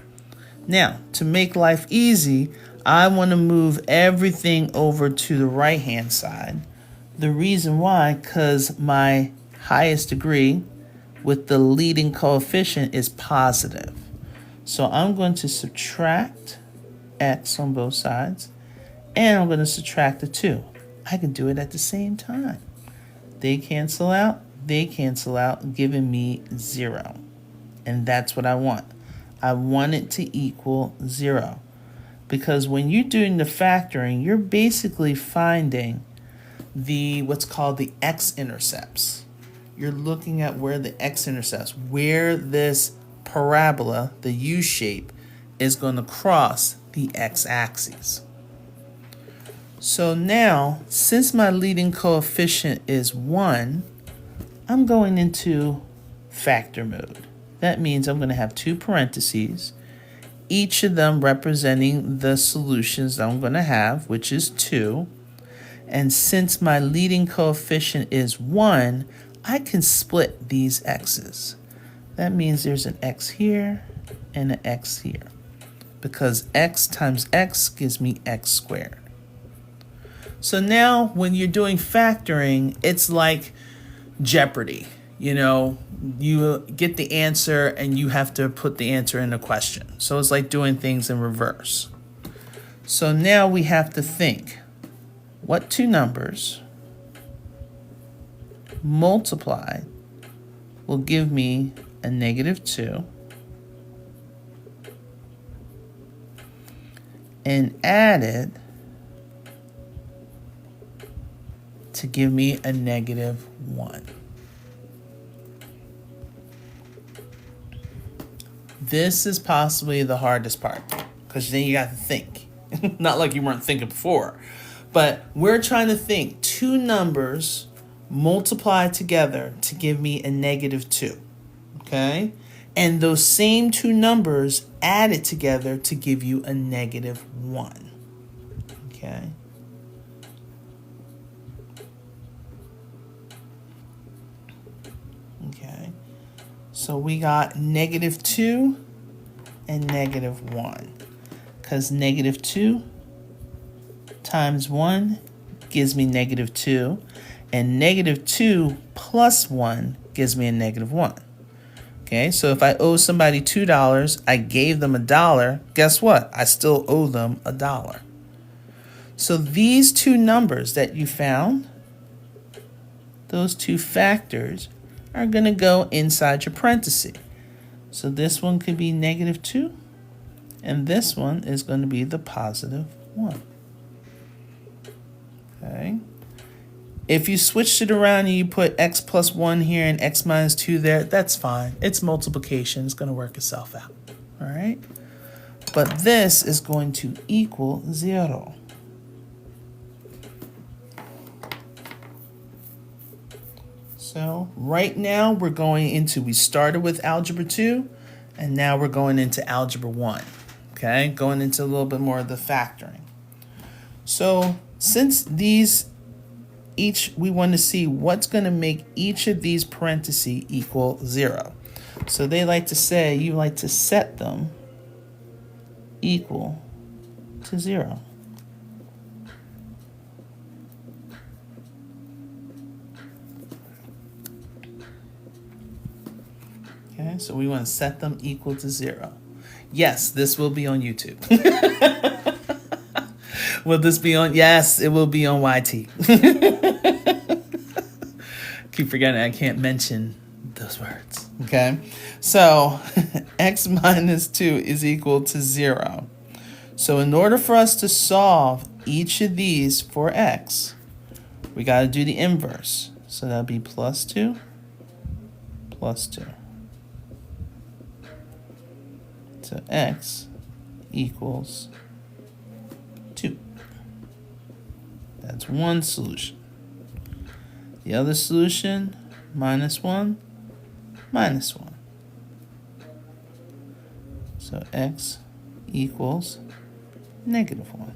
Now, to make life easy, I want to move everything over to the right-hand side. The reason why, because my highest degree with the leading coefficient is positive. So I'm going to subtract x on both sides, and I'm going to subtract the 2. I can do it at the same time. They cancel out, giving me 0. And that's what I want. I want it to equal 0. Because when you're doing the factoring, you're basically finding the what's called the x-intercepts. You're looking at where the x-intercepts, where this parabola, the U shape, is going to cross the x-axis. So now, since my leading coefficient is 1, I'm going into factor mode. That means I'm going to have 2 parentheses, each of them representing the solutions that I'm going to have, which is 2. And since my leading coefficient is 1, I can split these x's. That means there's an x here and an x here, because x times x gives me x squared. So now when you're doing factoring, it's like Jeopardy. You know, you get the answer and you have to put the answer in a question. So it's like doing things in reverse. So now we have to think, what two numbers multiplied will give me a -2 and added to give me a -1. This is possibly the hardest part, because then you got to think. Not like you weren't thinking before, but we're trying to think 2 numbers multiplied together to give me a -2, okay? And those same 2 numbers added together to give you a -1, okay? Okay, so we got -2 and -1, because -2 times 1 gives me -2, and -2 plus 1 gives me a -1. Okay, so if I owe somebody $2, I gave them $1, guess what? I still owe them $1. So these 2 numbers that you found, those 2 factors, are going to go inside your parenthesis. So this one could be -2, and this one is going to be the +1. Okay. If you switched it around and you put x plus 1 here and x minus 2 there, that's fine. It's multiplication. It's going to work itself out. All right? But this is going to equal 0. So right now we're going into, we started with Algebra 2, and now we're going into Algebra 1. Okay? Going into a little bit more of the factoring. So since these we want to see what's going to make each of these parentheses equal 0. So they like to say you like to set them equal to 0. Okay, so we want to set them equal to 0. Yes, this will be on YouTube. Will this be on? Yes, it will be on YT. Keep forgetting I can't mention those words. Okay, so x minus 2 is equal to 0. So in order for us to solve each of these for x, we got to do the inverse. So that'll be plus 2, plus 2. So x equals 2. That's one solution. The other solution, minus 1, minus 1. So x equals negative 1.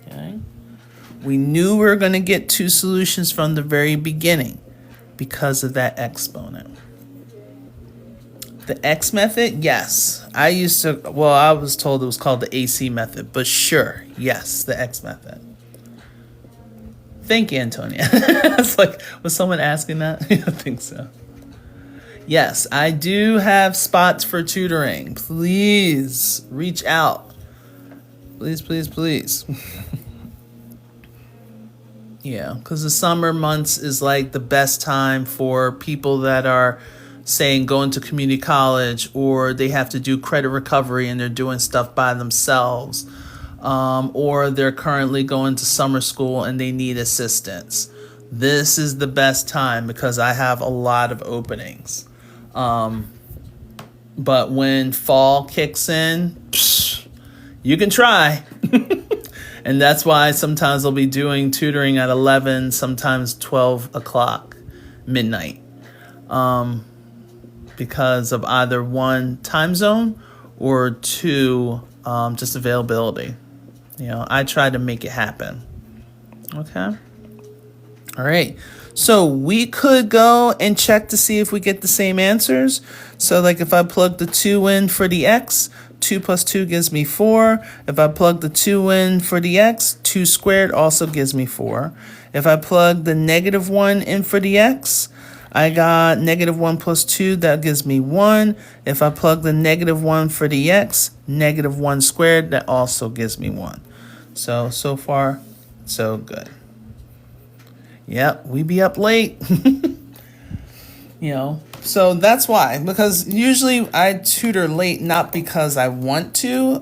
Okay. We knew we were going to get two solutions from the very beginning because of that exponent. The X method, yes. I was told it was called the AC method, but sure, yes, the X method. Thank you, Antonia. It's like, was someone asking that? I think so. Yes, I do have spots for tutoring. Please reach out. Please, please, please. Yeah, because the summer months is like the best time for people that are saying going to community college, or they have to do credit recovery and they're doing stuff by themselves, or they're currently going to summer school and they need assistance. This is the best time because I have a lot of openings. But when fall kicks in, you can try. And that's why sometimes I'll be doing tutoring at 11, sometimes 12 o'clock, midnight. Because of either one, time zone, or two, just availability. You know, I try to make it happen. Okay. All right. So we could go and check to see if we get the same answers. So like if I plug the 2 in for the x, 2 plus 2 gives me 4. If I plug the 2 in for the x, 2 squared also gives me 4. If I plug the negative 1 in for the x, I got negative 1 plus 2, that gives me 1. If I plug the negative 1 for the x, negative 1 squared, that also gives me 1. So far, so good. Yep, we be up late. You know, so that's why. Because usually I tutor late, not because I want to,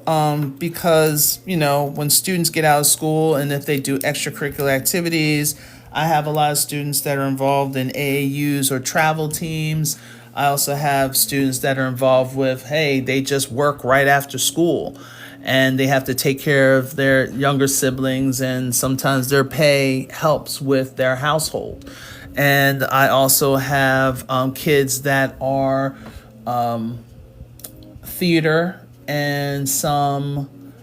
because, you know, when students get out of school and if they do extracurricular activities, I have a lot of students that are involved in AAUs or travel teams. I also have students that are involved with, hey, they just work right after school and they have to take care of their younger siblings, and sometimes their pay helps with their household. And I also have kids that are theater and some,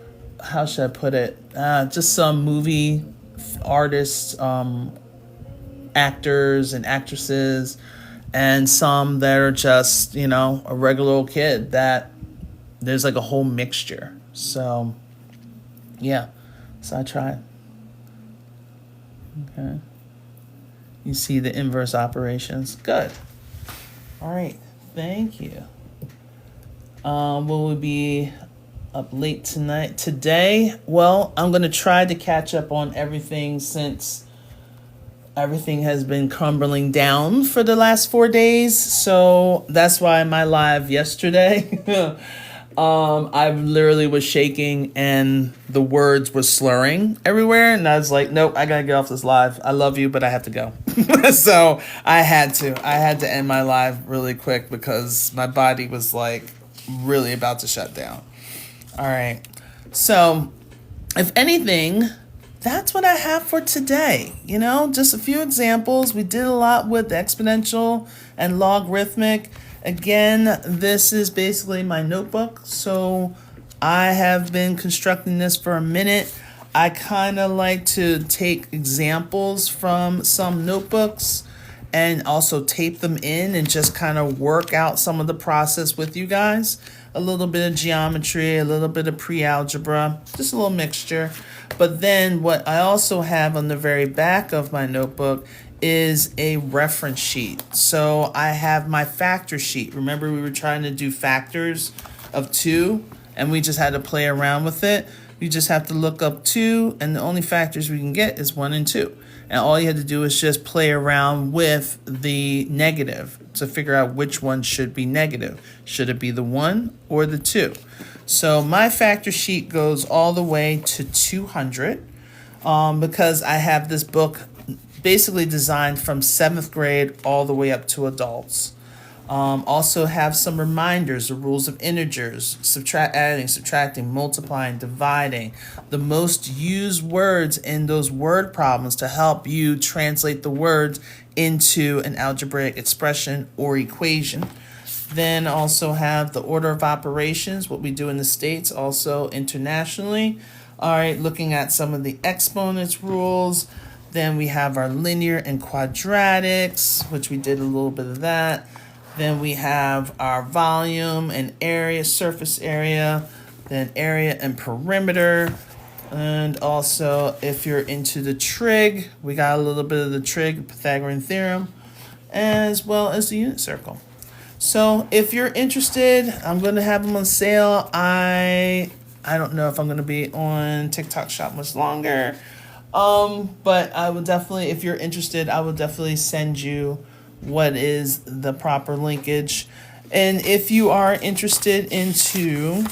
how should I put it, just some movie artists, actors and actresses, and some that are just, you know, a regular old kid, that there's like a whole mixture. So yeah, so I try. Okay, you see the inverse operations. Good. All right, thank you. Will we be up late today? Well, I'm going to try to catch up on everything since everything has been crumbling down for the last 4 days. So that's why my live yesterday, I literally was shaking and the words were slurring everywhere. And I was like, nope, I got to get off this live. I love you, but I have to go. So I had to end my live really quick because my body was like really about to shut down. All right. So if anything, that's what I have for today. You know, just a few examples. We did a lot with exponential and logarithmic. Again, this is basically my notebook. So I have been constructing this for a minute. I kind of like to take examples from some notebooks and also tape them in and just kind of work out some of the process with you guys. A little bit of geometry, a little bit of pre-algebra, just a little mixture. But then what I also have on the very back of my notebook is a reference sheet. So I have my factor sheet. Remember, we were trying to do factors of 2 and we just had to play around with it. You just have to look up 2 and the only factors we can get is 1 and 2. And all you had to do is just play around with the negative to figure out which one should be negative. Should it be the 1 or the 2? So my factor sheet goes all the way to 200 because I have this book basically designed from 7th grade all the way up to adults. Also have some reminders, the rules of integers, adding, subtracting, multiplying, dividing, the most used words in those word problems to help you translate the words into an algebraic expression or equation. Then also have the order of operations, what we do in the States, also internationally. All right, looking at some of the exponents rules. Then we have our linear and quadratics, which we did a little bit of that. Then we have our volume and area, surface area, then area and perimeter. And also, if you're into the trig, we got a little bit of the trig, Pythagorean theorem, as well as the unit circle. So if you're interested, I'm going to have them on sale. I don't know if I'm going to be on TikTok Shop much longer. But I will definitely, if you're interested, I will definitely send you what is the proper linkage. And if you are interested into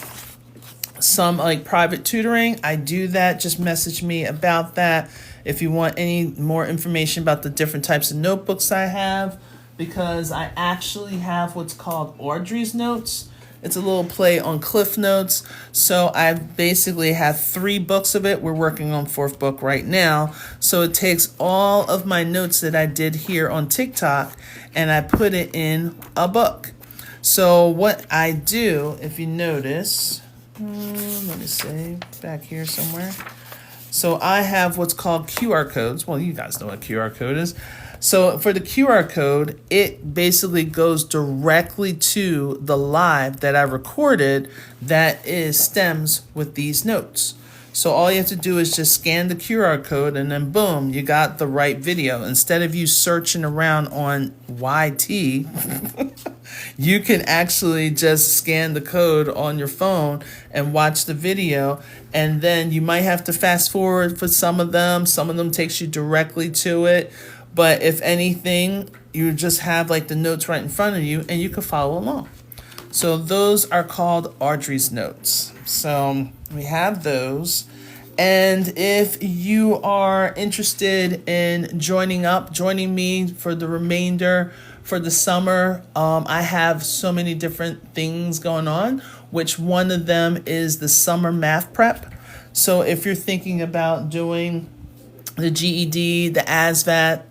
some like private tutoring, I do that. Just message me about that if you want any more information about the different types of notebooks I have, because I actually have what's called Audrey's notes. It's a little play on Cliff Notes. So I basically have 3 books of it. We're working on 4th book right now. So it takes all of my notes that I did here on TikTok and I put it in a book. So what I do, if you notice, let me see, back here somewhere. So I have what's called QR codes. Well, you guys know what a QR code is. So for the QR code, it basically goes directly to the live that I recorded that stems with these notes. So all you have to do is just scan the QR code and then boom, you got the right video. Instead of you searching around on YT, you can actually just scan the code on your phone and watch the video. And then you might have to fast forward for some of them. Some of them takes you directly to it. But if anything, you just have like the notes right in front of you and you can follow along. So those are called Audrey's notes. So we have those. And if you are interested in joining me for the remainder for the summer, I have so many different things going on, which one of them is the summer math prep. So if you're thinking about doing the GED, the ASVAB,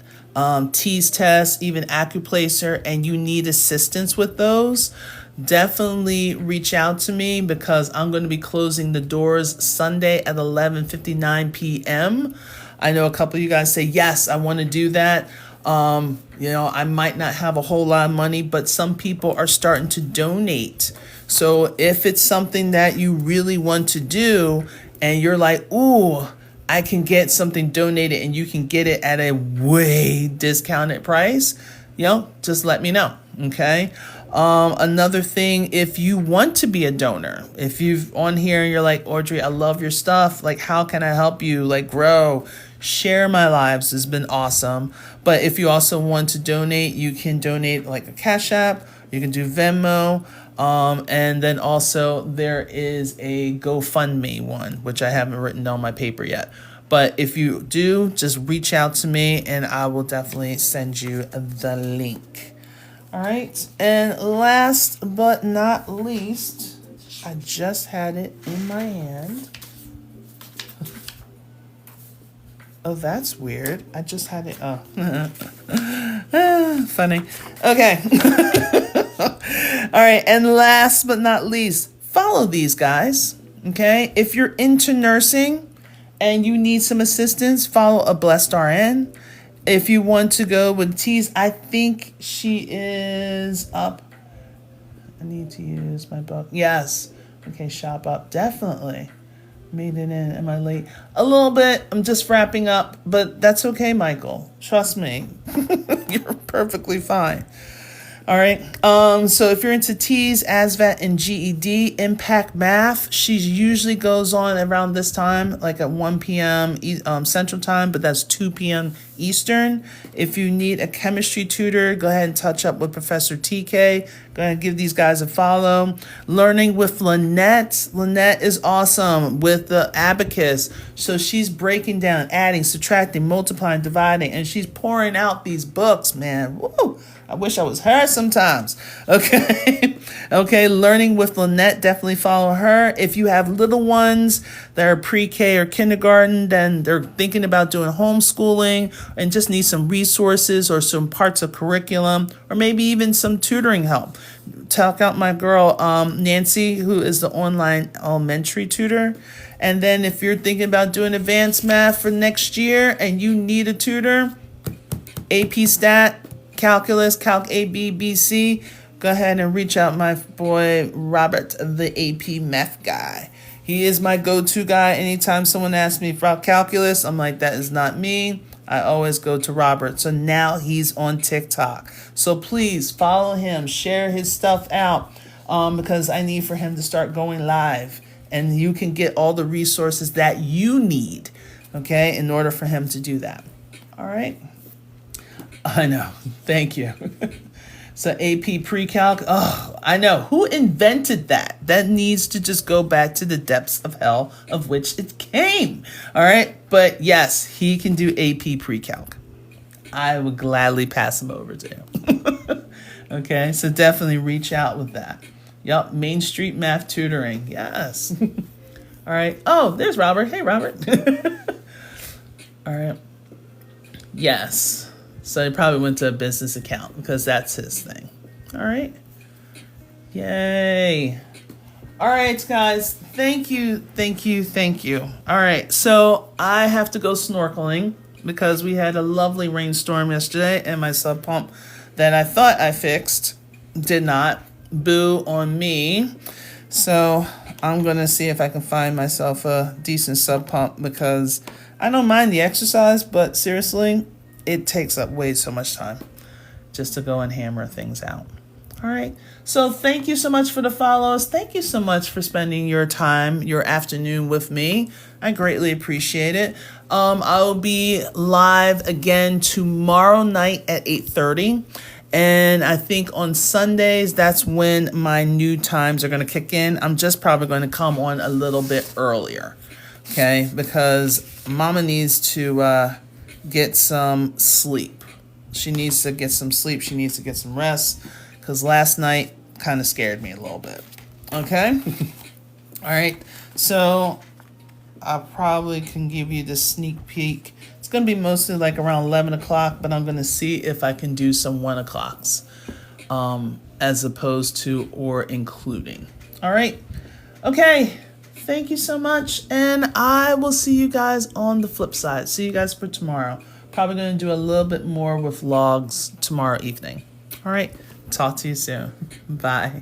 TEAS test, even Accuplacer, and you need assistance with those, definitely reach out to me because I'm going to be closing the doors Sunday at 11:59 p.m. I know a couple of you guys say, yes, I want to do that. I might not have a whole lot of money, but some people are starting to donate. So if it's something that you really want to do and you're like, ooh, I can get something donated and you can get it at a way discounted price, just let me know, okay? Another thing, if you want to be a donor, if you've on here and you're like, Audrey, I love your stuff, like how can I help you grow? Share My Lives has been awesome. But if you also want to donate, you can donate like a Cash App, you can do Venmo. And then also there is a GoFundMe one, which I haven't written on my paper yet. But if you do, just reach out to me and I will definitely send you the link. All right. And last but not least, I just had it in my hand. Oh, that's weird. I just had it. Oh, funny. Okay. All right. And last but not least, follow these guys. Okay. If you're into nursing and you need some assistance, follow a Blessed RN. If you want to go with TEAS, I think she is up. I need to use my book. Yes. Okay. Shop up. Definitely. Made it in. Am I late? A little bit. I'm just wrapping up, but that's okay, Michael. Trust me. You're perfectly fine. All right. So if you're into TEAS, ASVAB, and GED, Impact Math, she usually goes on around this time, like at 1 p.m. Central Time, but that's 2 p.m. Eastern. If you need a chemistry tutor, go ahead and touch up with Professor TK. Go ahead and give these guys a follow. Learning with Lynette. Lynette is awesome with the abacus. So she's breaking down, adding, subtracting, multiplying, dividing, and she's pouring out these books, man. Woo! I wish I was her sometimes. Okay. Okay. Learning with Lynette. Definitely follow her. If you have little ones that are pre-K or kindergarten, then they're thinking about doing homeschooling and just need some resources or some parts of curriculum or maybe even some tutoring help. Check out my girl, Nancy, who is the online elementary tutor. And then if you're thinking about doing advanced math for next year and you need a tutor, AP Stat, Calculus, Calc A, B, B, C, go ahead and reach out my boy Robert, the AP Math guy. He is my go-to guy. Anytime someone asks me about calculus, I'm like, that is not me. I always go to Robert. So now he's on TikTok. So please follow him, share his stuff out, because I need for him to start going live. And you can get all the resources that you need, okay, in order for him to do that. All right. I know. Thank you. So AP pre-calc. Oh, I know. Who invented that? That needs to just go back to the depths of hell of which it came. All right. But yes, he can do AP pre-calc. I would gladly pass him over to him. Okay. So definitely reach out with that. Yup. Main Street Math Tutoring. Yes. All right. Oh, there's Robert. Hey, Robert. All right. Yes. So he probably went to a business account because that's his thing. All right. Yay. All right, guys. Thank you. Thank you. Thank you. All right. So I have to go snorkeling because we had a lovely rainstorm yesterday and my sub pump that I thought I fixed did not. Boo on me. So I'm going to see if I can find myself a decent sub pump because I don't mind the exercise, but seriously, it takes up way so much time just to go and hammer things out. All right. So thank you so much for the follows. Thank you so much for spending your time, your afternoon with me. I greatly appreciate it. I'll be live again tomorrow night at 8:30. And I think on Sundays, that's when my new times are going to kick in. I'm just probably going to come on a little bit earlier. Okay. Because Mama needs to get some sleep. She needs to get some sleep. She needs to get some rest because last night kind of scared me a little bit. Okay. All right. So I probably can give you the sneak peek. It's going to be mostly like around 11 o'clock, but I'm going to see if I can do some 1 o'clocks as opposed to or including. All right. Okay. Thank you so much. And I will see you guys on the flip side. See you guys for tomorrow. Probably going to do a little bit more with logs tomorrow evening. All right. Talk to you soon. Bye.